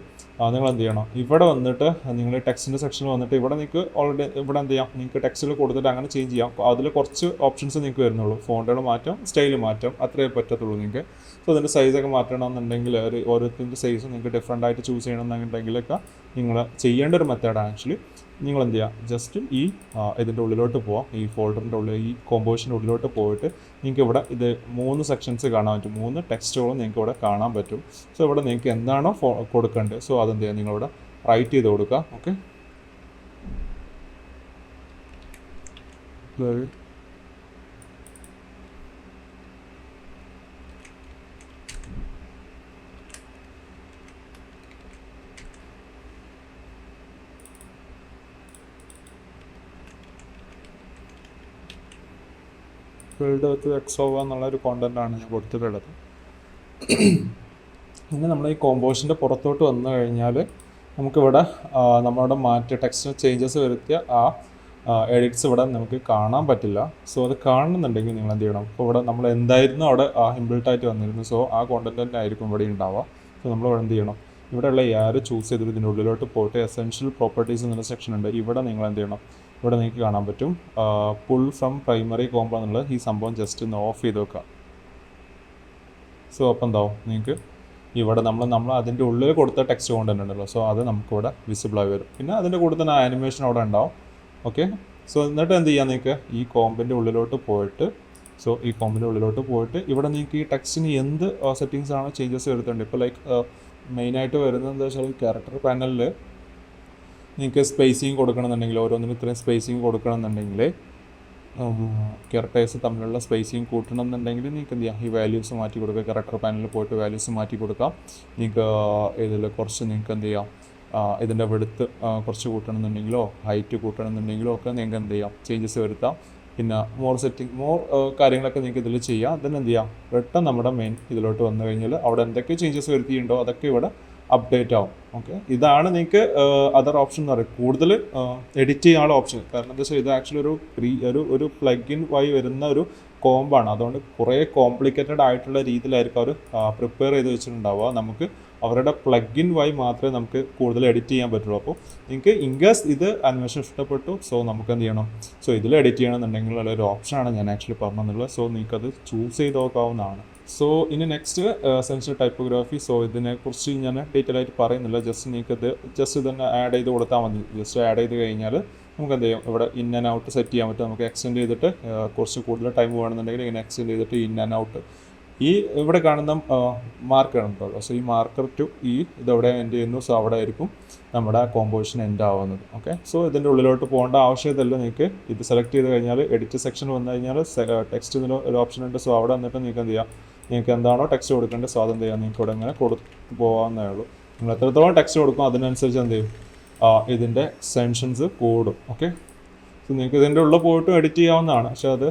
നിങ്ങൾ എന്ത് ചെയ്യണം, ഇവിടെ വന്നിട്ട് നിങ്ങൾ ടെക്സ്റ്റിൻ്റെ സെക്ഷനിൽ വന്നിട്ട് ഇവിടെ നിങ്ങൾക്ക് ഓൾറെഡി ഇവിടെ എന്ത് ചെയ്യാം, നിങ്ങൾക്ക് ടെക്സ്റ്റുകൾ കൊടുത്തിട്ട് അങ്ങനെ ചേഞ്ച് ചെയ്യാം. അതിൽ കുറച്ച് ഓപ്ഷൻസ് നിങ്ങൾക്ക് വരുന്നുള്ളൂ. ഫോണ്ടുകൾ മാറ്റാം, സ്റ്റൈൽ മാറ്റാം, അത്രയേ പറ്റത്തുള്ളൂ നിങ്ങൾക്ക്. സോ അതിൻ്റെ സൈസൊക്കെ മാറ്റണമെന്നുണ്ടെങ്കിൽ ഓരോരുത്തരുടെ സൈസ് നിങ്ങൾക്ക് ഡിഫറെൻ്റ് ആയിട്ട് ചൂസ് ചെയ്യണമെന്നുണ്ടെങ്കിലൊക്കെ നിങ്ങൾ ചെയ്യേണ്ട ഒരു മെത്തേഡാണ് ആക്ച്വലി. നിങ്ങൾ എന്ത് ചെയ്യുക, ജസ്റ്റ് ഇതിൻ്റെ ഉള്ളിലോട്ട് പോവാം, ഈ ഫോൾഡറിൻ്റെ ഉള്ളിൽ, ഈ കോമ്പോസിഷൻ്റെ ഉള്ളിലോട്ട് പോയിട്ട് നിങ്ങൾക്ക് ഇവിടെ ഇത് 3 സെക്ഷൻസ് കാണാൻ പറ്റും, 3 ടെക്സ്റ്റുകളും നിങ്ങൾക്ക് ഇവിടെ കാണാൻ പറ്റും. സോ ഇവിടെ നിങ്ങൾക്ക് എന്താണോ കൊടുക്കേണ്ടത്, സോ അതെന്ത് ചെയ്യുക, നിങ്ങളിവിടെ റൈറ്റ് ചെയ്ത് കൊടുക്കുക. ഓക്കെ, ഫീൽഡ് വിത്ത് എക്സോവ എന്നുള്ളൊരു കോണ്ടൻ്റാണ് ഞാൻ കൊടുത്തിട്ടുള്ളത്. പിന്നെ നമ്മൾ ഈ കോമ്പോസിഷൻ്റെ പുറത്തോട്ട് വന്നു കഴിഞ്ഞാൽ നമുക്കിവിടെ നമ്മളുടെ ടെക്സ്റ്റ് ചേഞ്ചസ് വരുത്തിയ എഡിറ്റ്സ് ഇവിടെ നമുക്ക് കാണാൻ പറ്റില്ല. സോ അത് കാണുന്നുണ്ടെങ്കിൽ നിങ്ങൾ എന്ത് ചെയ്യണം, ഇപ്പോൾ ഇവിടെ നമ്മൾ എന്തായിരുന്നു അവിടെ ഇൻബിൽട്ടായിട്ട് വന്നിരുന്നു, സോ ആ കോണ്ടൻ്റ് തന്നെ ആയിരിക്കും ഇവിടെ ഉണ്ടാവുക. സോ നമ്മൾ ഇവിടെ എന്ത് ചെയ്യണം, ഇവിടെയുള്ള ചൂസ് ചെയ്തിട്ട് ഇതിൻ്റെ ഉള്ളിലോട്ട് പോയിട്ട് എസെൻഷ്യൽ പ്രോപ്പർട്ടീസ് എന്നൊരു സെക്ഷൻ ഉണ്ട്. ഇവിടെ നിങ്ങൾ എന്ത് ചെയ്യണം, ഇവിടെ നിങ്ങൾക്ക് കാണാൻ പറ്റും പുൾ ഫ്രം പ്രൈമറി കോംബോ എന്നുള്ളത്. ഈ സംഭവം ജസ്റ്റ് ഒന്ന് ഓഫ് ചെയ്ത് വെക്കുക. സോ അപ്പോൾ എന്താവും, നിങ്ങൾക്ക് ഇവിടെ നമ്മൾ അതിൻ്റെ ഉള്ളിൽ കൊടുത്ത ടെക്സ്റ്റ് കോണ്ടൻ്റ് ഉണ്ടല്ലോ, സോ അത് നമുക്കിവിടെ വിസിബിളായി വരും. പിന്നെ അതിൻ്റെ കൂടെ തന്നെ ആനിമേഷൻ അവിടെ ഉണ്ടാവും. ഓക്കെ, സോ എന്നിട്ട് എന്ത് ചെയ്യാം, നിങ്ങൾക്ക് ഈ കോമ്പിൻ്റെ ഉള്ളിലോട്ട് പോയിട്ട്, ഇവിടെ നിങ്ങൾക്ക് ഈ ടെക്സ്റ്റിന് എന്ത് സെറ്റിങ്സ് ആണോ ചേഞ്ചസ് വരുത്തുന്നുണ്ട്. ഇപ്പോൾ ലൈക്ക് മെയിനായിട്ട് വരുന്നത് എന്താ വെച്ചാൽ, ക്യാരക്ടർ പാനലിൽ നിങ്ങൾക്ക് സ്പേസിങ് കൊടുക്കണമെന്നുണ്ടെങ്കിൽ, ഓരോന്നിനും ഇത്രയും സ്പേസിങ് കൊടുക്കണമെന്നുണ്ടെങ്കിൽ, ക്യാരക്ടേഴ്സ് തമ്മിലുള്ള സ്പേസിങ് കൂട്ടണമെന്നുണ്ടെങ്കിൽ നിങ്ങൾക്ക് എന്ത് ചെയ്യാം, ഈ വാല്യൂസ് മാറ്റി കൊടുക്കുക. ക്യാരക്ടർ പാനലിൽ പോയിട്ട് വാല്യൂസ് മാറ്റി കൊടുക്കാം. നിങ്ങൾക്ക് ഇതിൽ കുറച്ച് നിങ്ങൾക്ക് എന്ത് ചെയ്യാം, ഇതിൻ്റെ വെടുത്ത് കുറച്ച് കൂട്ടണമെന്നുണ്ടെങ്കിലോ ഹൈറ്റ് കൂട്ടണമെന്നുണ്ടെങ്കിലോ ഒക്കെ നിങ്ങൾക്ക് എന്ത് ചെയ്യാം, ചേഞ്ചസ് വരുത്താം. പിന്നെ മോർ കാര്യങ്ങളൊക്കെ നിങ്ങൾക്ക് ഇതിൽ ചെയ്യാം. then എന്ത് ചെയ്യാം, റിട്ടേൺ നമ്മുടെ മെയിൻ ഇതിലോട്ട് വന്നു കഴിഞ്ഞാൽ അവിടെ എന്തൊക്കെ ചേഞ്ചസ് വരുത്തിയിട്ടുണ്ടോ അതൊക്കെ ഇവിടെ അപ്ഡേറ്റ് ആവും. ഓക്കെ, ഇതാണ് നിങ്ങൾക്ക് അതർ ഓപ്ഷൻ എന്ന് പറയും, കൂടുതൽ എഡിറ്റ് ചെയ്യാനുള്ള ഓപ്ഷൻ. കാരണം എന്താ വെച്ചാൽ ഇത് ആക്ച്വലി ഒരു പ്ലഗിൻ വഴി വരുന്ന ഒരു കോമ്പാണ്. അതുകൊണ്ട് കുറേ കോംപ്ലിക്കേറ്റഡ് ആയിട്ടുള്ള രീതിയിലായിരിക്കും അവർ പ്രിപ്പയർ ചെയ്ത് വെച്ചിട്ടുണ്ടാവുക. നമുക്ക് അവരുടെ പ്ലഗിൻ വഴി മാത്രമേ നമുക്ക് കൂടുതൽ എഡിറ്റ് ചെയ്യാൻ പറ്റുള്ളൂ. അപ്പോൾ നിങ്ങൾക്ക് ഇൻകേസ് ഇത് അനിമേഷൻ ഇഷ്ടപ്പെട്ടു, സോ നമുക്ക് എന്ത് ചെയ്യണം, സോ ഇതിൽ എഡിറ്റ് ചെയ്യണമെന്നുണ്ടെങ്കിൽ ഒരു ഓപ്ഷനാണ് ഞാൻ ആക്ച്വലി പറഞ്ഞതെന്നുള്ളത്. സോ നിങ്ങൾക്കത് ചൂസ് ചെയ്ത് നോക്കാവുന്നതാണ്. സോ ഇനി നെക്സ്റ്റ് സെൻസർ ടൈപ്പോഗ്രാഫി. സോ ഇതിനെക്കുറിച്ച് ഞാൻ ഡീറ്റെയിൽ ആയിട്ട് പറയുന്നില്ല, ജസ്റ്റ് ഇതന്നെ ആഡ് ചെയ്ത് കൊടുത്താൽ മതി. ജസ്റ്റ് ആഡ് ചെയ്ത് കഴിഞ്ഞാൽ നമുക്ക് എന്ത് ചെയ്യും, ഇവിടെ ഇൻ ആൻഡ് ഔട്ട് സെറ്റ് ചെയ്യാൻ പറ്റും. നമുക്ക് എക്സ്റ്റെൻഡ് ചെയ്തിട്ട് കുറച്ച് കൂടുതൽ ടൈം വേണമെന്നുണ്ടെങ്കിൽ ഇങ്ങനെ എക്സ്റ്റെൻഡ് ചെയ്തിട്ട് ഇൻ ആൻഡ് ഔട്ട് ഈ ഇവിടെ കാണുന്ന മാർക്കർ ഉണ്ടല്ലോ, സോ ഈ മാർക്കർ ടു ഇതെവിടെ എൻഡ് ചെയ്യുന്നു, സോ അവിടെ ആയിരിക്കും നമ്മുടെ കോമ്പോസിഷൻ എൻഡ് ആവുന്നത്. ഓക്കെ, സോ ഇതിൻ്റെ ഉള്ളിലോട്ട് പോകേണ്ട ആവശ്യമില്ല. നിങ്ങൾക്ക് ഇത് സെലക്ട് ചെയ്ത് കഴിഞ്ഞാൽ എഡിറ്റ് സെക്ഷൻ വന്നു കഴിഞ്ഞാൽ ടെക്സ്റ്റ് ഇതിന് ഒരു ഓപ്ഷൻ ഉണ്ട്. സോ അവിടെ വന്നിട്ട് നിങ്ങൾക്ക് എന്ത് ചെയ്യാം, നിങ്ങൾക്ക് എന്താണോ ടെക്സ്റ്റ് കൊടുക്കേണ്ടത്, സോ അതെന്ത് ചെയ്യാം, നിങ്ങൾക്ക് ഇവിടെ ഇങ്ങനെ കൊടുത്തു പോകാവുന്നേ ഉള്ളൂ. നിങ്ങൾ എത്രത്തോളം ടെക്സ്റ്റ് കൊടുക്കും അതിനനുസരിച്ച് എന്ത് ചെയ്യും, ഇതിൻ്റെ എക്സ്റ്റൻഷൻസ് കൂടും. ഓക്കെ, സോ നിങ്ങൾക്ക് ഇതിൻ്റെ ഉള്ളിൽ പോയിട്ടും എഡിറ്റ് ചെയ്യാവുന്നതാണ്, പക്ഷേ അത്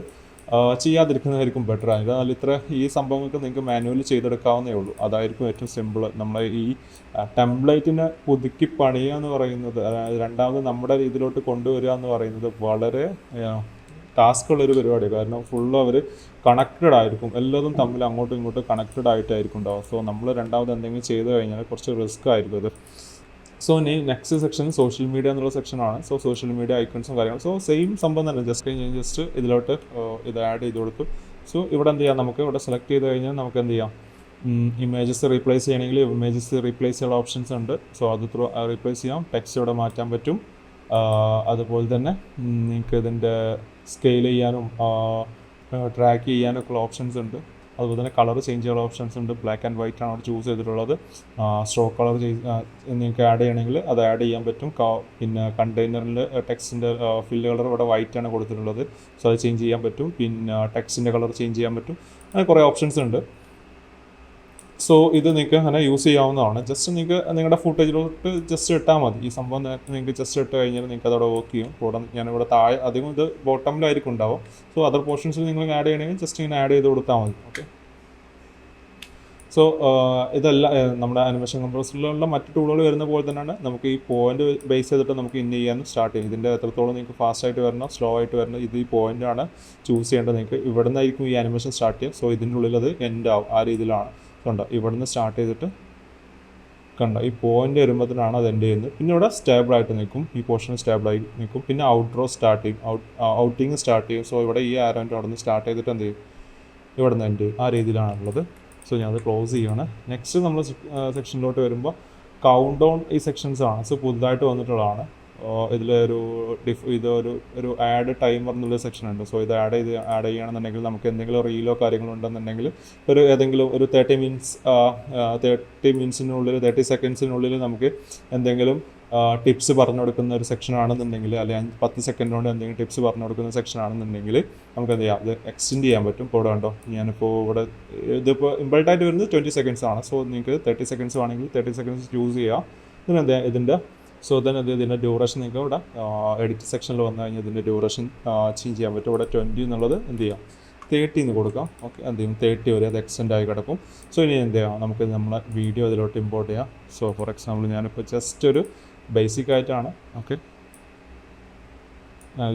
ചെയ്യാതിരിക്കുന്നതായിരിക്കും ബെറ്റർ. അതിൽ ഈ സംഭവങ്ങൾക്ക് നിങ്ങൾക്ക് മാനുവലി ചെയ്തെടുക്കാവുന്നേ ഉള്ളൂ. അതായിരിക്കും ഏറ്റവും സിമ്പിൾ. നമ്മളെ ഈ ടെംപ്ലേറ്റിനെ പുതുക്കി പണിയുക എന്ന് പറയുന്നത്, അതായത് രണ്ടാമത് നമ്മുടെ രീതിയിലോട്ട് കൊണ്ടുവരിക എന്ന് പറയുന്നത് വളരെ ടാസ്ക്കുള്ളൊരു പരിപാടിയാണ്. കാരണം ഫുള്ള് അവർ കണക്റ്റഡ് ആയിരിക്കും, എല്ലാതും തമ്മിൽ അങ്ങോട്ടും ഇങ്ങോട്ടും കണക്റ്റഡ് ആയിട്ടായിരിക്കും ഉണ്ടാവുക. സോ നമ്മൾ രണ്ടാമത് എന്തെങ്കിലും ചെയ്ത് കഴിഞ്ഞാൽ കുറച്ച് റിസ്ക് ആയിരിക്കും അത്. സോ ഇനി നെക്സ്റ്റ് സെക്ഷൻ സോഷ്യൽ മീഡിയ എന്നുള്ള സെക്ഷനാണ്. സോ സോഷ്യൽ മീഡിയ ഐക്കൺസും കാര്യങ്ങളും, സോ സെയിം സംഭവം തന്നെ. ജസ്റ്റ് ഇതിലോട്ട് ഇത് ആഡ് ചെയ്ത് കൊടുത്തു. സോ ഇവിടെ എന്ത് ചെയ്യാം, നമുക്ക് ഇവിടെ സെലക്ട് ചെയ്ത് കഴിഞ്ഞാൽ നമുക്ക് എന്ത് ചെയ്യാം, ഇമേജസ് റീപ്ലേസ് ചെയ്യണമെങ്കിൽ ഇമേജസ് റീപ്ലേസ് ചെയ്യാനുള്ള ഓപ്ഷൻസ് ഉണ്ട്. സോ അത് റീപ്ലേസ് ചെയ്യാം. ടെക്സ്റ്റ് ഇവിടെ മാറ്റാൻ പറ്റും. അതുപോലെ തന്നെ നിങ്ങൾക്ക് ഇതിൻ്റെ സ്കെയിൽ ചെയ്യാനും ട്രാക്ക് ചെയ്യാനൊക്കെ ഉള്ള ഓപ്ഷൻസ് ഉണ്ട്. അതുപോലെ തന്നെ കളർ ചേഞ്ച് ചെയ്യാനുള്ള ഓപ്ഷൻസ് ഉണ്ട്. ബ്ലാക്ക് ആൻഡ് വൈറ്റ് ആണ് അവിടെ ചൂസ് ചെയ്തിട്ടുള്ളത്. സ്ട്രോക്ക് കളർ നിങ്ങൾക്ക് ആഡ് ചെയ്യണമെങ്കിൽ അത് ആഡ് ചെയ്യാൻ പറ്റും. പിന്നെ കണ്ടെയ്നറിൽ ടെക്സ്റ്റിൻ്റെ ഫില്ല് കളർ ഇവിടെ വൈറ്റ് ആണ് കൊടുത്തിട്ടുള്ളത്. സോ അത് ചേഞ്ച് ചെയ്യാൻ പറ്റും. പിന്നെ ടെക്സ്റ്റിൻ്റെ കളർ ചേഞ്ച് ചെയ്യാൻ പറ്റും. അങ്ങനെ കുറേ ഓപ്ഷൻസ് ഉണ്ട്. സോ ഇത് നിങ്ങൾക്ക് അങ്ങനെ യൂസ് ചെയ്യാവുന്നതാണ്. ജസ്റ്റ് നിങ്ങൾക്ക് നിങ്ങളുടെ ഫുട്ടേജിലോട്ട് ജസ്റ്റ് ഇട്ടാൽ മതി. ഈ സംഭവം നിങ്ങൾക്ക് ജസ്റ്റ് ഇട്ട് കഴിഞ്ഞാൽ നിങ്ങൾക്ക് അതവിടെ വർക്ക് ചെയ്യും. കൂടെ ഞാനിവിടെ താഴെ അധികം ഇത് ബോട്ടമിലായിരിക്കും ഉണ്ടാവും. സോ അതർ പോർഷൻസിൽ നിങ്ങൾ ആഡ് ചെയ്യണമെങ്കിൽ ജസ്റ്റ് ഇങ്ങനെ ആഡ് ചെയ്ത് കൊടുത്താൽ മതി. ഓക്കെ, സോ ഇതല്ല നമ്മുടെ ആനിമേഷൻ കംപ്രസറിലുള്ള മറ്റ് ടൂളുകൾ വരുന്ന പോലെ തന്നെയാണ് നമുക്ക് ഈ പോയിന്റ് ബേസ് ചെയ്തിട്ട് നമുക്ക് ഇൻ ചെയ്യാൻ സ്റ്റാർട്ട് ചെയ്യും. ഇതിൻ്റെ എത്രത്തോളം നിങ്ങൾക്ക് ഫാസ്റ്റ് ആയിട്ട് വരണോ സ്ലോ ആയിട്ട് വരണോ ഇത് ഈ പോയിൻ്റാണ് ചൂസ് ചെയ്യേണ്ടത്. നിങ്ങൾക്ക് ഇവിടെ നിന്നായിരിക്കും ഈ ആനിമേഷൻ സ്റ്റാർട്ട് ചെയ്യുക. സോ ഇതിൻ്റെ ഉള്ളിൽ അത് എൻഡ് ആവും, ആ രീതിയിലാണ്. കണ്ടോ ഇവിടെ നിന്ന് സ്റ്റാർട്ട് ചെയ്തിട്ട് കണ്ടോ ഈ പോയിന്റ് വരുമ്പോഴത്തേനാണ് അത് എൻഡ് ചെയ്യുന്നത്. പിന്നെ ഇവിടെ സ്റ്റേബിളായിട്ട് നിൽക്കും, ഈ പോർഷൻ സ്റ്റേബിളായി നിൽക്കും. പിന്നെ ഔട്ട്റോ സ്റ്റാർട്ട് ചെയ്യും, ഔട്ടിങ് സ്റ്റാർട്ട് ചെയ്യും. സോ ഇവിടെ ഈ ആരോൻ്റെ അവിടെ നിന്ന് സ്റ്റാർട്ട് ചെയ്തിട്ട് എന്ത് ചെയ്യും, ഇവിടെ നിന്ന് എൻഡ് ചെയ്യും. ആ രീതിയിലാണുള്ളത്. സോ ഞാനത് ക്ലോസ് ചെയ്യുകയാണ്. നെക്സ്റ്റ് നമ്മൾ സെക്ഷനിലോട്ട് വരുമ്പോൾ കൗണ്ട് ഡൗൺ ഈ സെക്ഷൻസ് ആണ്. സോ പുതുതായിട്ട് വന്നിട്ടുള്ളതാണ്. ഇതിലൊരു ഒരു ആഡ് ടൈമർ എന്നുള്ള സെക്ഷൻ ഉണ്ട്. സോ ഇത് ആഡ് ചെയ്യുകയാണെന്നുണ്ടെങ്കിൽ നമുക്ക് എന്തെങ്കിലും റീലോ കാര്യങ്ങളോ ഉണ്ടെന്നുണ്ടെങ്കിൽ ഏതെങ്കിലും ഒരു 30 മിനിറ്റ്സിനുള്ളിൽ 30 സെക്കൻഡ്സിനുള്ളിൽ നമുക്ക് എന്തെങ്കിലും ടിപ്സ് പറഞ്ഞു കൊടുക്കുന്ന ഒരു സെക്ഷൻ ആണെന്നുണ്ടെങ്കിൽ, അല്ലെങ്കിൽ 10 സെക്കൻഡ് കൊണ്ട് എന്തെങ്കിലും ടിപ്സ് പറഞ്ഞു കൊടുക്കുന്ന സെക്ഷൻ ആണെന്നുണ്ടെങ്കിൽ നമുക്ക് എന്ത് ചെയ്യാം, അത് എക്സ്റ്റെൻഡ് ചെയ്യാൻ പറ്റും. ഇപ്പോൾ ഇവിടെ കണ്ടോ, ഞാനിപ്പോൾ ഇവിടെ ഇതിപ്പോൾ ഇമ്പൾട്ടായിട്ട് വരുന്നത് 20 സെക്കൻഡ്സ് ആണ്. സോ നിങ്ങൾക്ക് 30 സെക്കൻഡ്സ് ആണെങ്കിൽ 30 സെക്കൻഡ്സ് ചൂസ് ചെയ്യാം. ഇതിനെന്താ ഇതിൻ്റെ ഇതിൻ്റെ ഡ്യൂറേഷൻ നിങ്ങൾക്ക് ഇവിടെ എഡിറ്റ് സെക്ഷനിൽ വന്നു കഴിഞ്ഞാൽ ഇതിൻ്റെ ഡ്യൂറേഷൻ ചേഞ്ച് ചെയ്യാൻ പറ്റും. ഇവിടെ 20 എന്നുള്ളത് എന്ത് ചെയ്യാം 30 എന്ന് കൊടുക്കാം. ഓക്കെ, എന്ത് ചെയ്യും 30 വരെ അത് എക്സ്റ്റെൻഡ് ആയി കിടക്കും. സോ ഇനി എന്ത് ചെയ്യാം, നമുക്ക് നമ്മളെ വീഡിയോ ഇതിലോട്ട് ഇമ്പോർട്ട് ചെയ്യാം. സോ ഫോർ എക്സാമ്പിൾ ഞാനിപ്പോൾ ജസ്റ്റ് ഒരു ബേസിക് ആയിട്ടാണ്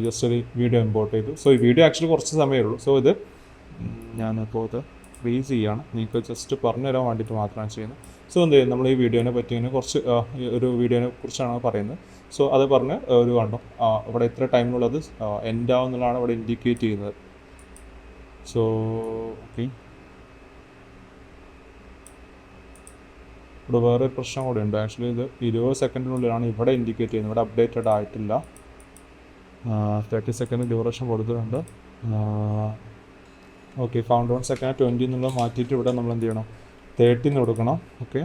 ജസ്റ്റ് ഒരു വീഡിയോ ഇമ്പോർട്ട് ചെയ്തു. സോ ഈ വീഡിയോ ആക്ച്വലി കുറച്ച് സമയമേ ഉള്ളൂ. സോ ഇത് ഞാനിപ്പോൾ ഇത് ഫ്രീസ് ചെയ്യാണ്, നിങ്ങൾക്ക് ജസ്റ്റ് പറഞ്ഞു തരാൻ വേണ്ടിയിട്ട് മാത്രമാണ് ചെയ്യുന്നത്. സോ എന്ത് ചെയ്യും, നമ്മൾ ഈ വീഡിയോനെ പറ്റിയതിന് കുറച്ച് ഒരു വീഡിയോനെ കുറിച്ചാണ് പറയുന്നത്. സോ അത് പറഞ്ഞ് ഒരു കണ്ടോ ഇവിടെ ഇത്ര ടൈമിനുള്ളത് എൻഡ് ആവുന്നതാണ് ഇവിടെ ഇൻഡിക്കേറ്റ് ചെയ്യുന്നത്. സോ ഓക്കെ, ഇവിടെ വേറൊരു പ്രശ്നം കൂടെ ഉണ്ട്. ആക്ച്വലി ഇത് 20 സെക്കൻഡിനുള്ളിലാണ് ഇവിടെ ഇൻഡിക്കേറ്റ് ചെയ്യുന്നത്. ഇവിടെ അപ്ഡേറ്റഡ് ആയിട്ടില്ല. 30 സെക്കൻഡ് ഡ്യൂറേഷൻ കൊടുത്തിട്ടുണ്ട്. ഓക്കെ, കൗണ്ട് ഡൗൺ സെക്കൻഡ് 20 എന്നുള്ളത് മാറ്റിയിട്ട് ഇവിടെ നമ്മൾ എന്ത് ചെയ്യണം, 30 എന്ന് കൊടുക്കണം. ഓക്കെ,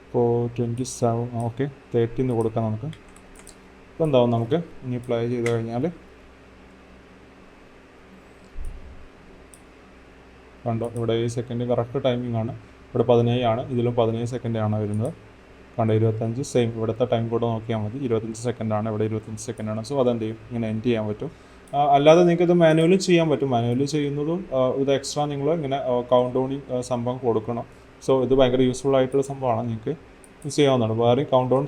ഇപ്പോൾ 27 ഓക്കെ 30 എന്ന് കൊടുക്കാം നമുക്ക്. ഇപ്പോൾ എന്താവും, നമുക്ക് ഇനി പ്ലേ ചെയ്ത് കഴിഞ്ഞാൽ കണ്ടോ ഇവിടെ ഈ സെക്കൻഡ് കറക്റ്റ് ടൈമിംഗ് ആണ്. ഇവിടെ 17 ആണ്, ഇതിലും 17 സെക്കൻഡ് ആണ് വരുന്നത്. കണ്ടോ 25 സെയിം ഇവിടുത്തെ ടൈം കൂടെ നോക്കിയാൽ മതി. 25 സെക്കൻഡാണ്, ഇവിടെ 25 സെക്കൻഡാണ്. സോ അതെന്ത് ചെയ്യും, ഇങ്ങനെ എൻഡ് ചെയ്യാൻ പറ്റും. അല്ലാതെ നിങ്ങൾക്കിത് മാനുവലി ചെയ്യാൻ പറ്റും. മാനുവലി ചെയ്യുന്നതും ഇത് എക്സ്ട്രാ നിങ്ങൾ ഇങ്ങനെ കൗണ്ട് ഡൗണിങ് സംഭവം കൊടുക്കണം. സോ ഇത് ഭയങ്കര യൂസ്ഫുൾ ആയിട്ടുള്ള സംഭവമാണ്, നിങ്ങൾക്ക് യൂസ് ചെയ്യാവുന്നതാണ്. വേറെ കൗണ്ട് ഡൗൺ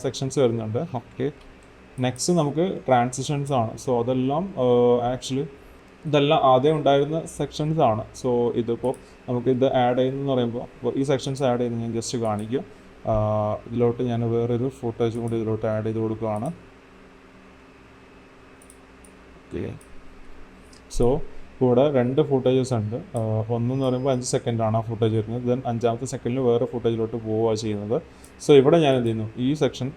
സെക്ഷൻസ് വരുന്നുണ്ട്. ഓക്കെ, നെക്സ്റ്റ് നമുക്ക് ട്രാൻസിഷൻസ് ആണ്. സോ അതെല്ലാം ആക്ച്വലി ഇതെല്ലാം ആദ്യം ഉണ്ടായിരുന്ന സെക്ഷൻസ് ആണ്. സോ ഇതിപ്പോൾ നമുക്ക് ഇത് ആഡ് ചെയ്യുന്നതെന്ന് പറയുമ്പോൾ ഈ സെക്ഷൻസ് ആഡ് ചെയ്യുന്നത് ഞാൻ ജസ്റ്റ് കാണിക്കും. ഇതിലോട്ട് ഞാൻ വേറൊരു ഫുട്ടേജും കൂടി ഇതിലോട്ട് ആഡ് ചെയ്ത് കൊടുക്കുകയാണ്. ഓക്കെ, സോ ഇവിടെ 2 ഫുട്ടേജസ് ഉണ്ട്. ഒന്നെന്ന് പറയുമ്പോൾ 5 സെക്കൻഡാണ് ആ ഫുട്ടേജ് വരുന്നത്. ദെൻ 5ാമത്തെ സെക്കൻഡിൽ വേറെ ഫുട്ടേജിലോട്ട് പോവുകയാണ് ചെയ്യുന്നത്. സോ ഇവിടെ ഞാൻ എന്ത് ചെയ്യുന്നു, ഈ സെക്ഷൻ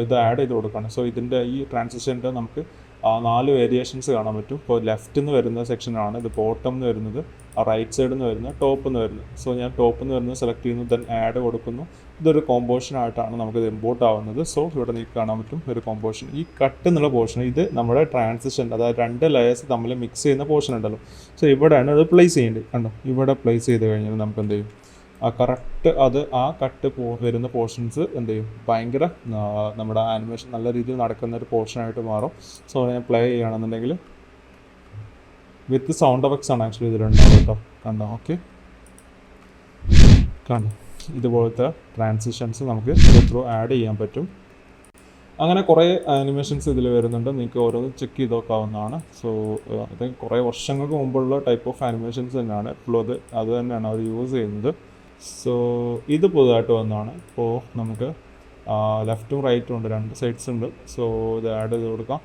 ഇത് ആഡ് ചെയ്ത് കൊടുക്കുകയാണ്. സോ ഇതിൻ്റെ ഈ ട്രാൻസിഷൻ്റെ നമുക്ക് 4 വേരിയേഷൻസ് കാണാൻ പറ്റും. ഇപ്പോൾ ലെഫ്റ്റിൽ നിന്ന് വരുന്ന സെക്ഷനാണ് ഇത്, ബോട്ടം എന്ന് വരുന്നത്, റൈറ്റ് സൈഡിൽ നിന്ന് വരുന്നത്, ടോപ്പിൽ നിന്ന് വരുന്നത്. സോ ഞാൻ ടോപ്പിൽ നിന്ന് വരുന്നത് സെലക്ട് ചെയ്യുന്നു, ദെൻ ആഡ് കൊടുക്കുന്നു. ഇതൊരു കോമ്പോസിഷൻ ആയിട്ടാണ് നമുക്കിത് ഇമ്പോർട്ട് ആവുന്നത്. സോ ഇവിടെ നിങ്ങൾക്ക് കാണാൻ പറ്റും ഒരു കോമ്പോസിഷൻ. ഈ കട്ട് എന്നുള്ള പോർഷൻ ഇത് നമ്മുടെ ട്രാൻസിഷൻ, അതായത് 2 ലെയേഴ്സ് തമ്മിൽ മിക്സ് ചെയ്യുന്ന പോർഷൻ ഉണ്ടല്ലോ. സോ ഇവിടെയാണ് അത് പ്ലേസ് ചെയ്യേണ്ടത്. കണ്ടോ ഇവിടെ പ്ലേസ് ചെയ്ത് കഴിഞ്ഞാൽ നമുക്ക് എന്ത് ചെയ്യും, ആ കറക്റ്റ് ആ കട്ട് വരുന്ന പോർഷൻസ് എന്ത് ചെയ്യും, ഭയങ്കര നമ്മുടെ ആനിമേഷൻ നല്ല രീതിയിൽ നടക്കുന്ന ഒരു പോർഷനായിട്ട് മാറും. സോ ഞാൻ പ്ലേ ചെയ്യുകയാണെന്നുണ്ടെങ്കിൽ വിത്ത് സൗണ്ട് എഫക്ട്സ് ആണ് ആക്ച്വലി ഇതിലുണ്ടാവും കേട്ടോ. കണ്ടോ ഓക്കെ, കണ്ടോ ഇതുപോലത്തെ ട്രാൻസിഷൻസ് നമുക്ക് ത്രൂ ആഡ് ചെയ്യാൻ പറ്റും. അങ്ങനെ കുറേ ആനിമേഷൻസ് ഇതിൽ വരുന്നുണ്ട്, നിങ്ങൾക്ക് ഓരോന്ന് ചെക്ക് ചെയ്ത് നോക്കാവുന്നതാണ്. സോ അത് കുറേ വർഷങ്ങൾക്ക് മുമ്പുള്ള ടൈപ്പ് ഓഫ് ആനിമേഷൻസ് തന്നെയാണ് ഇപ്പോഴും അത് തന്നെയാണ് അവർ യൂസ് ചെയ്യുന്നത്. സോ ഇത് പുതുതായിട്ട് വന്നതാണ്. ഇപ്പോൾ നമുക്ക് ലെഫ്റ്റും റൈറ്റും ഉണ്ട്, 2 സൈഡ്സ് ഉണ്ട്. സോ ഇത് ആഡ് ചെയ്ത് കൊടുക്കാം.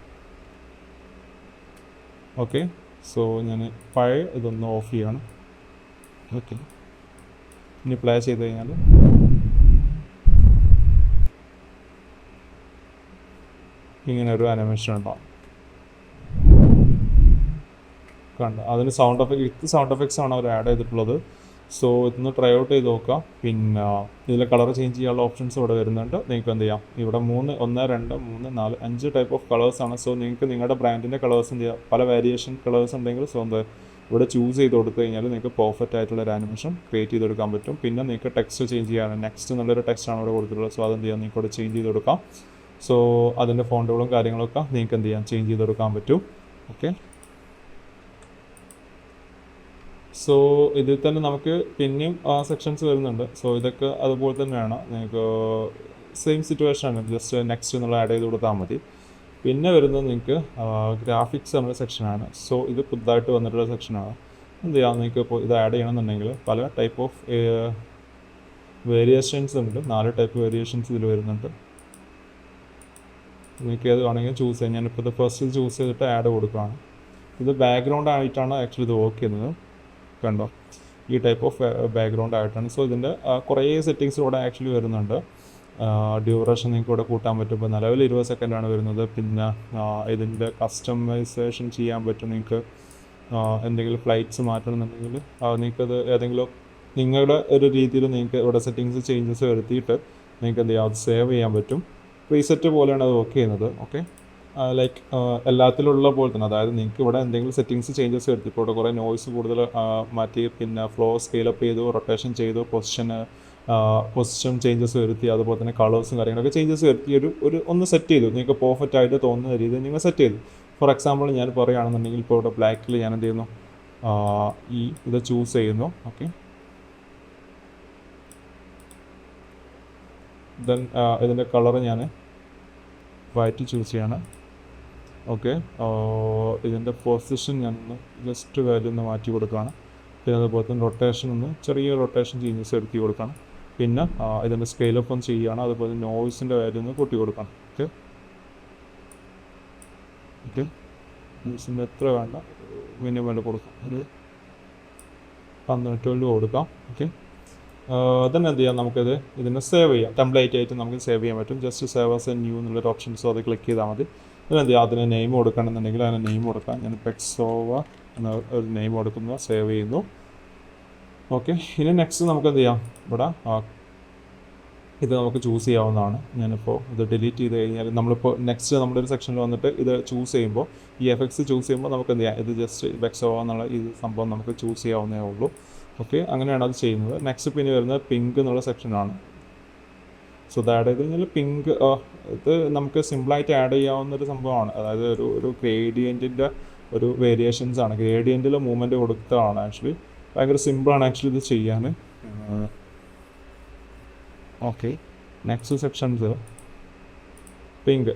ഓക്കെ, സോ ഞാൻ പഴയ ഇതൊന്ന് ഓഫ് ചെയ്യാണ്. ഓക്കെ, ഇനി പ്ലേ ചെയ്ത് കഴിഞ്ഞാൽ ഇങ്ങനെ ഒരു ആനിമേഷൻ ഉണ്ടാവും. കണ്ടോ, അതിന് വിത്ത് സൗണ്ട് എഫക്ട്സ് ആണ് അവർ ആഡ് ചെയ്തിട്ടുള്ളത്. സോ ഇതൊന്ന് ട്രൈ ഔട്ട് ചെയ്ത് നോക്കാം. പിന്നെ ഇതിൽ കളർ ചേഞ്ച് ചെയ്യാനുള്ള ഓപ്ഷൻസ് ഇവിടെ വരുന്നുണ്ട്. നിങ്ങൾക്ക് എന്ത് ചെയ്യാം, ഇവിടെ 1 2 3 4 5 ടൈപ്പ് ഓഫ് കളേഴ്സാണ്. സോ നിങ്ങൾക്ക് നിങ്ങളുടെ ബ്രാൻഡിൻ്റെ കളേഴ്സ് എന്ത് ചെയ്യാം, പല വേരിയേഷൻ കളേഴ്സ് ഉണ്ടെങ്കിൽ സോ ഇവിടെ ചൂസ് ചെയ്ത് കൊടുത്തു കഴിഞ്ഞാൽ നിങ്ങൾക്ക് പെർഫെക്റ്റ് ആയിട്ടുള്ള ഒരു ആനിമേഷൻ ക്രിയേറ്റ് ചെയ്തെടുക്കാൻ പറ്റും. പിന്നെ നിങ്ങൾക്ക് ടെക്സ്റ്റ് ചേഞ്ച് ചെയ്യാൻ, നെക്സ്റ്റ് എന്നുള്ളൊരു ടെക്സ്റ്റാണ് ഇവിടെ കൊടുത്തിട്ടുള്ളത്. സോ അതെന്ത് ചെയ്യാം, നിങ്ങൾക്ക് ഇവിടെ ചേഞ്ച് ചെയ്ത് കൊടുക്കാം. സോ അതിൻ്റെ ഫോണ്ടുകളും കാര്യങ്ങളൊക്കെ നിങ്ങൾക്ക് എന്ത് ചെയ്യാം, ചേഞ്ച് ചെയ്തെടുക്കാൻ പറ്റും. ഓക്കെ, സോ ഇതിൽ തന്നെ നമുക്ക് പിന്നെയും സെക്ഷൻസ് വരുന്നുണ്ട്. സോ ഇതൊക്കെ അതുപോലെ തന്നെയാണ്, നിങ്ങൾക്ക് സെയിം സിറ്റുവേഷനാണ്, ജസ്റ്റ് നെക്സ്റ്റ് എന്നുള്ള ആഡ് ചെയ്ത് കൊടുത്താൽ മതി. പിന്നെ വരുന്നത് നിങ്ങൾക്ക് ഗ്രാഫിക്സ് എന്നുള്ള സെക്ഷനാണ്. സോ ഇത് പുതുതായിട്ട് വന്നിട്ടുള്ള സെക്ഷനാണ്. എന്ത് ചെയ്യാം, നിങ്ങൾക്ക് ഇപ്പോൾ ഇത് ആഡ് ചെയ്യണമെന്നുണ്ടെങ്കിൽ പല ടൈപ്പ് ഓഫ് വേരിയേഷൻസ് ഉണ്ട്. 4 ടൈപ്പ് വേരിയേഷൻസ് ഇതിൽ വരുന്നുണ്ട്. നിങ്ങൾക്ക് ഏത് വേണമെങ്കിൽ ചൂസ് ചെയ്യാം. ഞാനിപ്പോൾ ഇത് ഫസ്റ്റ് ചൂസ് ചെയ്തിട്ട് ആഡ് കൊടുക്കുകയാണ്. ഇത് ബാക്ക്ഗ്രൗണ്ട് ആയിട്ടാണ് ആക്ച്വലി ഇത് വർക്ക് ചെയ്യുന്നത്. കണ്ടോ, ഈ ടൈപ്പ് ഓഫ് ബാക്ക്ഗ്രൗണ്ട് ആയിട്ടാണ്. സോ ഇതിൻ്റെ കുറേ സെറ്റിങ്സ് ഇവിടെ ആക്ച്വലി വരുന്നുണ്ട്. ഡ്യൂറേഷൻ നിങ്ങൾക്ക് ഇവിടെ കൂട്ടാൻ പറ്റും. ഇപ്പോൾ നിലവിൽ 20 സെക്കൻഡാണ് വരുന്നത്. പിന്നെ ഇതിൻ്റെ കസ്റ്റമൈസേഷൻ ചെയ്യാൻ പറ്റും. നിങ്ങൾക്ക് എന്തെങ്കിലും ഫ്ലൈറ്റ്സ് മാറ്റണമെന്നുണ്ടെങ്കിൽ നിങ്ങൾക്കത് ഏതെങ്കിലും നിങ്ങളുടെ ഒരു രീതിയിൽ നിങ്ങൾക്ക് ഇവിടെ സെറ്റിങ്സ് ചേഞ്ചസ് വരുത്തിയിട്ട് നിങ്ങൾക്ക് എന്ത് ചെയ്യാം, അത് സേവ് ചെയ്യാൻ പറ്റും. റീസെറ്റ് പോലെയാണ് അത് വർക്ക് ചെയ്യുന്നത്. ഓക്കെ, ലൈക്ക് എല്ലാത്തിലുള്ള പോലെ തന്നെ, അതായത് നിങ്ങൾക്ക് ഇവിടെ എന്തെങ്കിലും സെറ്റിങ്സ് ചേഞ്ചസ് വരുത്തി, ഇപ്പോൾ ഇവിടെ കുറേ നോയ്സ് കൂടുതൽ മാറ്റി, പിന്നെ ഫ്ലോ സ്കെയിലപ്പ് ചെയ്തു, റൊട്ടേഷൻ ചെയ്തു, പൊസിഷൻ ചേഞ്ചസ് വരുത്തി, അതുപോലെ തന്നെ കളേഴ്സും കാര്യങ്ങളൊക്കെ ചേഞ്ചസ് വരുത്തി ഒന്ന് സെറ്റ് ചെയ്തു. നിങ്ങൾക്ക് പെർഫെക്റ്റ് ആയിട്ട് തോന്നുന്ന രീതിയിൽ നിങ്ങൾ സെറ്റ് ചെയ്തു. ഫോർ എക്സാമ്പിൾ ഞാൻ പറയുകയാണെന്നുണ്ടെങ്കിൽ ഇപ്പോൾ ഇവിടെ ബ്ലാക്കിൽ ഞാൻ എന്ത് ചെയ്യുന്നു, ഇത് ചൂസ് ചെയ്യുന്നു. ഓക്കെ, ദെൻ ഇതിൻ്റെ കളറ് ഞാൻ വൈറ്റ് ചൂസ് ചെയ്യാണ്. ഓക്കെ, ഇതിൻ്റെ പൊസിഷൻ ഞാനൊന്ന് ജസ്റ്റ് വാല്യൂ ഒന്ന് മാറ്റി കൊടുക്കുകയാണ്. പിന്നെ അതുപോലെ തന്നെ റൊട്ടേഷൻ ഒന്ന് ചെറിയ റൊട്ടേഷൻ ചേഞ്ചസ് വരുത്തി കൊടുക്കണം. പിന്നെ ഇതിൻ്റെ സ്കെയിലപ്പ് ഒന്ന് ചെയ്യുകയാണ്. അതുപോലെ നോയ്സിൻ്റെ വാല്യൂ ഒന്ന് കൂട്ടി കൊടുക്കണം. ഓക്കെ, നോയ്സിൻ്റെ എത്ര വേണ്ട, മിനിമം കൊടുക്കാം, ഒരു 12 കൊടുക്കാം. ഓക്കെ, തന്നെ എന്ത് ചെയ്യാം, നമുക്കത് ഇതിനെ സേവ് ചെയ്യാം. ടെംപ്ലേറ്റ് ആയിട്ട് നമുക്ക് സേവ് ചെയ്യാൻ പറ്റും. Just save as A new എന്നുള്ളൊരു ഓപ്ഷൻസോ അത് ക്ലിക്ക് ചെയ്താൽ മതി. അതിനെന്ത് ചെയ്യാം, അതിന് നെയിം കൊടുക്കണമെന്നുണ്ടെങ്കിൽ അതിന് നെയിം കൊടുക്കാം. ഞാൻ പെക്സോവ എന്ന ഒരു നെയിം കൊടുക്കുന്നു, സേവ് ചെയ്യുന്നു. ഓക്കെ, ഇനി നെക്സ്റ്റ് നമുക്ക് എന്ത് ചെയ്യാം, ഇവിടെ ഇത് നമുക്ക് ചൂസ് ചെയ്യാവുന്നതാണ്. ഞാനിപ്പോൾ ഇത് ഡിലീറ്റ് ചെയ്ത് കഴിഞ്ഞാൽ നമ്മളിപ്പോൾ നെക്സ്റ്റ് നമ്മുടെ ഒരു സെക്ഷനിൽ വന്നിട്ട് ഇത് ചൂസ് ചെയ്യുമ്പോൾ, ഈ എഫക്ട്സ് ചൂസ് ചെയ്യുമ്പോൾ നമുക്ക് എന്ത് ചെയ്യാം, ഇത് ജസ്റ്റ് പെക്സോവ എന്നുള്ള ഈ സംഭവം നമുക്ക് ചൂസ് ചെയ്യാവുന്നേ ഉള്ളൂ. ഓക്കെ, അങ്ങനെയാണ് അത് ചെയ്യുന്നത്. നെക്സ്റ്റ് പിന്നെ വരുന്നത് പിങ്ക് എന്നുള്ള സെക്ഷനാണ്. സോ ഇത് ആഡ് ചെയ്ത് കഴിഞ്ഞാൽ പിങ്ക്, ഇത് നമുക്ക് സിമ്പിളായിട്ട് ആഡ് ചെയ്യാവുന്നൊരു സംഭവമാണ്. അതായത് ഒരു ഗ്രേഡിയൻറ്റിൻ്റെ ഒരു വേരിയേഷൻസ് ആണ്. ഗ്രേഡിയൻറ്റിൽ മൂവ്മെൻറ്റ് കൊടുത്തതാണ്. ആക്ച്വലി ഭയങ്കര സിമ്പിളാണ് ആക്ച്വലി ഇത് ചെയ്യാൻ. Okay, next sections pink.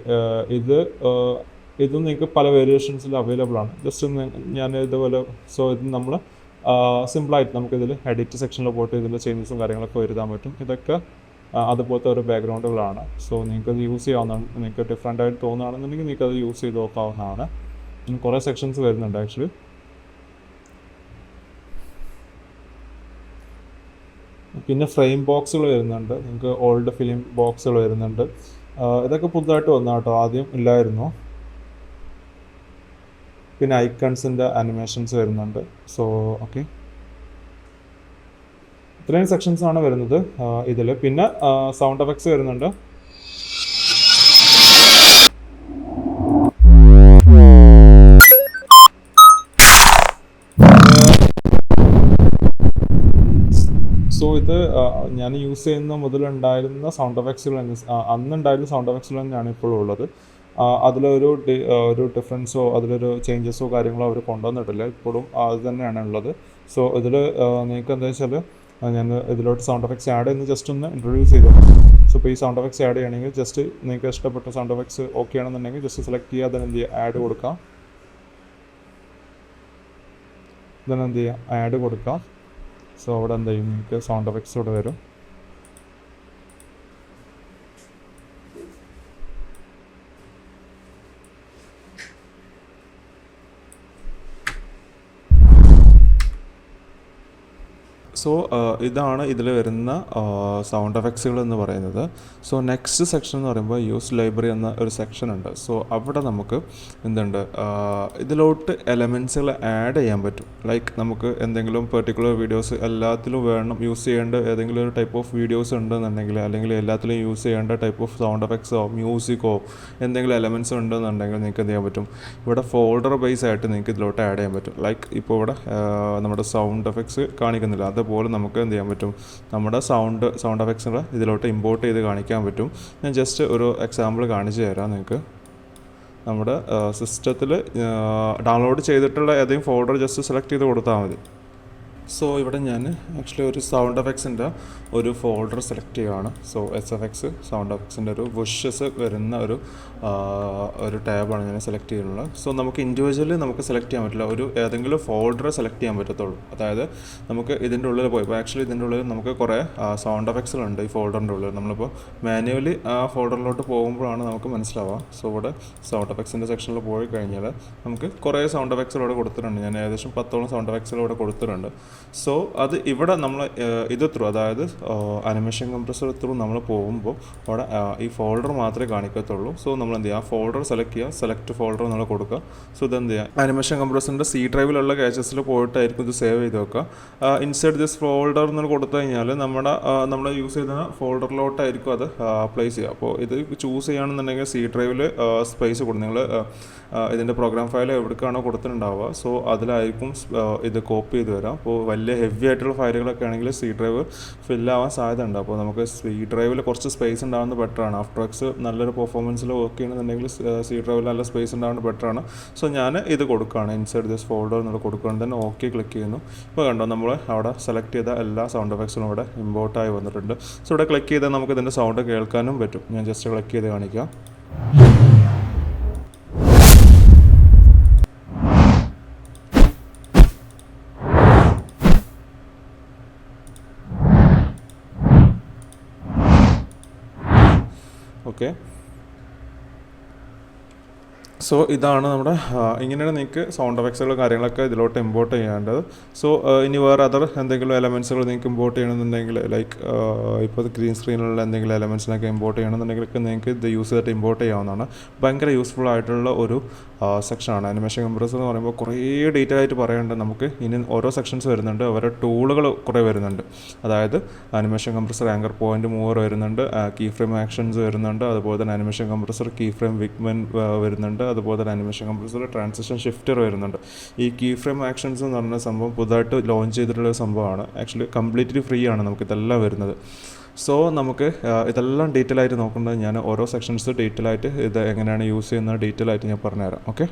ഇത് നിങ്ങൾക്ക് പല വേരിയേഷൻസിൽ അവൈലബിൾ ആണ്. ജസ്റ്റ് ഞാൻ ഇതുപോലെ, സോ ഇത് നമ്മൾ സിമ്പിളായിട്ട് നമുക്കിതിൽ എഡിറ്റ് സെക്ഷനിൽ പോയിട്ട് ഇതിൻ്റെ ചേഞ്ചസും കാര്യങ്ങളൊക്കെ വരുത്താൻ പറ്റും. ഇതൊക്കെ അതുപോലത്തെ ഒരു ബാക്ക്ഗ്രൗണ്ടുകളാണ്. സോ നിങ്ങൾക്കത് യൂസ് ചെയ്യാവുന്നതാണ്. നിങ്ങൾക്ക് ഡിഫറെൻ്റ് ആയിട്ട് തോന്നുകയാണെന്നുണ്ടെങ്കിൽ നിങ്ങൾക്കത് യൂസ് ചെയ്ത് നോക്കാവുന്നതാണ്. കുറേ സെക്ഷൻസ് വരുന്നുണ്ട് ആക്ച്വലി. പിന്നെ ഫ്രെയിം ബോക്സുകൾ വരുന്നുണ്ട്. നിങ്ങൾക്ക് ഓൾഡ് ഫിലിം ബോക്സുകൾ വരുന്നുണ്ട്. ഇതൊക്കെ പുതുതായിട്ട് വന്ന കേട്ടോ, ആദ്യം ഇല്ലായിരുന്നു. പിന്നെ ഐക്കൺസിൻ്റെ ആനിമേഷൻസ് വരുന്നുണ്ട്. സോ ഓക്കെ, ഇത്രയും സെക്ഷൻസ് ആണ് വരുന്നത് ഇതിൽ. പിന്നെ സൗണ്ട് എഫക്ട്സ് വരുന്നുണ്ട്. സോ ഇത് ഞാൻ യൂസ് ചെയ്യുന്ന മുതലുണ്ടായിരുന്ന സൗണ്ട് എഫക്ട്സുകൾ അന്നുണ്ടായിരുന്ന സൗണ്ട് എഫക്ട്സുകൾ തന്നെയാണ് ഇപ്പോഴും ഉള്ളത്. അതിലൊരു ഡിഫറൻസോ അതിലൊരു ചേഞ്ചസോ കാര്യങ്ങളോ അവർ കൊണ്ടുവന്നിട്ടില്ല. ഇപ്പോഴും അത് തന്നെയാണ് ഉള്ളത്. സോ ഇതിൽ നിങ്ങൾക്ക് എന്താ വെച്ചാൽ ഞാൻ ഇതിലോട്ട് സൗണ്ട് എഫക്ട്സ് ആഡ് ചെയ്യുന്ന ജസ്റ്റ് ഒന്ന് ഇൻട്രൊഡ്യൂസ് ചെയ്തു. സോ ഇപ്പോൾ ഈ സൗണ്ട് എഫക്ട്സ് ആഡ് ചെയ്യണമെങ്കിൽ ജസ്റ്റ് നിങ്ങൾക്ക് ഇഷ്ടപ്പെട്ട സൗണ്ട് എഫക്ട്സ് ഓക്കെ ആണെന്നുണ്ടെങ്കിൽ ജസ്റ്റ് സെലക്ട് ചെയ്യുക, അതിന് എന്ത് ചെയ്യുക, ആഡ് കൊടുക്കാം. ഇതിനെന്ത് ചെയ്യുക, ആഡ് കൊടുക്കാം. സോ അവിടെ എന്ത് ചെയ്യും, നിങ്ങൾക്ക് സൗണ്ട് എഫക്ട്സ് ഇവിടെ വരും. സോ ഇതാണ് ഇതിൽ വരുന്ന സൗണ്ട് എഫക്ട്സുകൾ എന്ന് പറയുന്നത്. സോ നെക്സ്റ്റ് സെക്ഷൻ എന്ന് പറയുമ്പോൾ യൂസ് ലൈബ്രറി എന്ന ഒരു സെക്ഷൻ ഉണ്ട്. സോ അവിടെ നമുക്ക് എന്തുണ്ട്, ഇതിലോട്ട് എലമെൻറ്റ്സുകൾ ആഡ് ചെയ്യാൻ പറ്റും. ലൈക്ക് നമുക്ക് എന്തെങ്കിലും പെർട്ടിക്കുലർ വീഡിയോസ് എല്ലാത്തിലും വേണം യൂസ് ചെയ്യേണ്ട ഏതെങ്കിലും ഒരു ടൈപ്പ് ഓഫ് വീഡിയോസ് ഉണ്ടെന്നുണ്ടെങ്കിൽ, അല്ലെങ്കിൽ എല്ലാത്തിലും യൂസ് ചെയ്യേണ്ട ടൈപ്പ് ഓഫ് സൗണ്ട് എഫക്ട്സോ മ്യൂസിക്കോ എന്തെങ്കിലും എലമെൻറ്റ്സ് ഉണ്ടെന്നുണ്ടെങ്കിൽ നിങ്ങൾക്ക് എന്ത് ചെയ്യാൻ പറ്റും, ഇവിടെ ഫോൾഡർ ബേസ് ആയിട്ട് നിങ്ങൾക്ക് ഇതിലോട്ട് ആഡ് ചെയ്യാൻ പറ്റും. ലൈക്ക് ഇപ്പോൾ ഇവിടെ നമ്മുടെ സൗണ്ട് എഫക്ട്സ് കാണിക്കുന്നില്ല, അതുപോലെ നമുക്ക് എന്ത് ചെയ്യാൻ പറ്റും, നമ്മുടെ സൗണ്ട് എഫക്ട്സുകൾ ഇതിലോട്ട് ഇമ്പോർട്ട് ചെയ്ത് കാണിക്കാൻ പറ്റും. ഞാൻ ജസ്റ്റ് ഒരു എക്സാമ്പിൾ കാണിച്ചു തരാം നിങ്ങൾക്ക്. നമ്മുടെ സിസ്റ്റത്തിൽ ഡൗൺലോഡ് ചെയ്തിട്ടുള്ള ഏതെങ്കിലും ഫോൾഡർ ജസ്റ്റ് സെലക്ട് ചെയ്ത് കൊടുത്താൽ മതി. സോ ഇവിടെ ഞാൻ ആക്ച്വലി ഒരു സൗണ്ട് എഫക്ട്സിൻ്റെ ഒരു ഫോൾഡർ സെലക്ട് ചെയ്യുകയാണ്. സോ SFX സൗണ്ട് എഫക്ട്സിൻ്റെ ഒരു വുഷസ് വരുന്ന ഒരു ടാബാണ് ഞാൻ സെലക്ട് ചെയ്യുന്നത്. സോ നമുക്ക് ഇൻഡിവിജ്വലി നമുക്ക് സെലക്ട് ചെയ്യാൻ പറ്റില്ല, ഒരു ഏതെങ്കിലും ഫോൾഡർ സെലക്ട് ചെയ്യാൻ പറ്റത്തുള്ളൂ. അതായത് നമുക്ക് ഇതിൻ്റെ ഉള്ളിൽ പോയി ഇപ്പോൾ ആക്ച്വലി ഇതിൻ്റെ ഉള്ളിൽ നമുക്ക് കുറേ സൗണ്ട് എഫക്ട്സുകളുണ്ട് ഈ ഫോൾഡറിൻ്റെ ഉള്ളിൽ. നമ്മളിപ്പോൾ മാനുവലി ആ ഫോൾഡറിലോട്ട് പോകുമ്പോഴാണ് നമുക്ക് മനസ്സിലാവുക. സോ ഇവിടെ സൗണ്ട് എഫക്ട്സിൻ്റെ സെക്ഷനിൽ പോയി കഴിഞ്ഞാൽ നമുക്ക് കുറേ സൗണ്ട് എഫക്ട്സുകൾ ഇവിടെ കൊടുത്തിട്ടുണ്ട്. ഞാൻ ഏകദേശം 10ഓളം സൗണ്ട് എഫക്ട്സുകൾ ഇവിടെ കൊടുത്തിട്ടുണ്ട്. സോ അത് ഇവിടെ നമ്മൾ ഇത് ത്രൂ, അതായത് അനിമേഷൻ കംപ്രസർ ത്രൂ നമ്മൾ പോകുമ്പോൾ അവിടെ ഈ ഫോൾഡർ മാത്രമേ കാണിക്കത്തുള്ളൂ. സോ നമ്മൾ എന്ത് ചെയ്യുക, ആ ഫോൾഡർ സെലക്ട് ചെയ്യുക, സെലക്ട് ഫോൾഡർ നമ്മൾ കൊടുക്കുക. സോ ഇതെന്ത് ചെയ്യുക, അനിമേഷൻ കംപ്രസറിൻ്റെ C ഡ്രൈവിലുള്ള കാച്ചസിൽ പോയിട്ടായിരിക്കും ഇത് സേവ് ചെയ്ത് വെക്കുക. ഇൻസൈഡ് ദിസ് ഫോൾഡർ എന്ന് കൊടുത്തു കഴിഞ്ഞാൽ നമ്മൾ യൂസ് ചെയ്യുന്ന ഫോൾഡറിലോട്ടായിരിക്കും അത് പ്ലേസ് ചെയ്യുക. അപ്പോൾ ഇത് ചൂസ് ചെയ്യുകയാണെന്നുണ്ടെങ്കിൽ C ഡ്രൈവിൽ സ്പേസ് കൊടുക്കും. നിങ്ങൾ ഇതിൻ്റെ പ്രോഗ്രാം ഫയൽ എവിടേക്കാണോ കൊടുത്തിട്ടുണ്ടാവുക, സോ അതിലായിരിക്കും ഇത് കോപ്പി ചെയ്ത് വരാം. അപ്പോൾ വലിയ ഹെവി ആയിട്ടുള്ള ഫയലുകളൊക്കെ ആണെങ്കിൽ C ഡ്രൈവ് ഫില്ലാവാൻ സാധ്യത ഉണ്ട്. അപ്പോൾ നമുക്ക് C ഡ്രൈവിൽ കുറച്ച് സ്പേസ് ഉണ്ടാകുന്നത് ബെറ്ററാണ്. ആഫ്റ്റർ എഫക്ട്സ് നല്ലൊരു പെർഫോമൻസിൽ വർക്ക് ചെയ്യുന്നുണ്ടെങ്കിൽ C ഡ്രൈവിൽ നല്ല സ്പേസ് ഉണ്ടാകുന്നത് ബെറ്ററാണ്. സോ ഞാൻ ഇത് കൊടുക്കുകയാണ്, ഇൻസൈഡ് ദിസ് ഫോൾഡർ എന്നുള്ള കൊടുക്കുകയാണ്. തന്നെ ഓക്കെ ക്ലിക്ക് ചെയ്യുന്നു. ഇപ്പോൾ കണ്ടോ, നമ്മൾ അവിടെ സെലക്ട് ചെയ്ത എല്ലാ സൗണ്ട് എഫക്ട്സും ഇവിടെ ഇമ്പോർട്ടായി വന്നിട്ടുണ്ട്. സോ ഇവിടെ ക്ലിക്ക് ചെയ്താൽ നമുക്ക് ഇതിൻ്റെ സൗണ്ട് കേൾക്കാനും പറ്റും. ഞാൻ ജസ്റ്റ് ക്ലിക്ക് ചെയ്ത് കാണിക്കാം. ഓക്കെ, സോ ഇതാണ് നമ്മുടെ ഇങ്ങനെയാണ് നിങ്ങൾക്ക് സൗണ്ട് എഫക്ട്സുകളും കാര്യങ്ങളൊക്കെ ഇതിലോട്ട് ഇമ്പോർട്ട് ചെയ്യേണ്ടത്. സോ ഇനി വേറെ അതർ എന്തെങ്കിലും എലമെൻറ്റ്സുകൾ നിങ്ങൾക്ക് ഇമ്പോർട്ട് ചെയ്യണമെന്നുണ്ടെങ്കിൽ, ലൈക്ക് ഇപ്പോൾ ഗ്രീൻ സ്ക്രീനിലുള്ള എന്തെങ്കിലും എലമെൻറ്റ്സിനൊക്കെ ഇമ്പോർട്ട് ചെയ്യണമെന്നുണ്ടെങ്കിലൊക്കെ നിങ്ങൾക്ക് ഇത് യൂസ് ചെയ്തിട്ട് ഇമ്പോർട്ട് ചെയ്യാവുന്നതാണ്. ഭയങ്കര യൂസ്ഫുൾ ആയിട്ടുള്ള ഒരു സെക്ഷനാണ്. അനിമേഷൻ കംപ്രസർ എന്ന് പറയുമ്പോൾ കുറേ ഡീറ്റെയിൽ ആയിട്ട് പറയേണ്ടത്. നമുക്ക് ഇനി ഓരോ സെക്ഷൻസ് വരുന്നുണ്ട്, ഓരോ ടൂളുകൾ കുറേ വരുന്നുണ്ട്. അതായത് അനിമേഷൻ കംപ്രസർ ആങ്കർ പോയിൻ്റ് മൂവർ വരുന്നുണ്ട്, കീ ഫ്രെയിം ആക്ഷൻസ് വരുന്നുണ്ട്, അതുപോലെ തന്നെ അനിമേഷൻ കംപ്രസർ കീ ഫ്രെയിം വിഗ്മെൻ വരുന്നുണ്ട്, അതുപോലെ തന്നെ അനിമേഷൻ കംപ്രസർ ട്രാൻസിഷൻ ഷിഫ്റ്റർ വരുന്നുണ്ട്. ഈ കീ ഫ്രെയിം ആക്ഷൻസ് എന്ന് പറഞ്ഞ സംഭവം പുതുതായിട്ട് ലോഞ്ച് ചെയ്തിട്ടുള്ള സംഭവമാണ്. ആക്ച്വലി കംപ്ലീറ്റ്ലി ഫ്രീ ആണ് നമുക്ക് ഇതെല്ലാം വരുന്നത്. സോ നമുക്ക് ഇതെല്ലാം ഡീറ്റെയിൽ ആയിട്ട് നോക്കേണ്ടത് ഞാൻ ഓരോ സെക്ഷൻസ് ഡീറ്റെയിൽ ആയിട്ട് ഇത് എങ്ങനെയാണ് യൂസ് ചെയ്യുന്നത് ഡീറ്റെയിൽ ആയിട്ട് ഞാൻ പറഞ്ഞുതരാം. ഓക്കെ.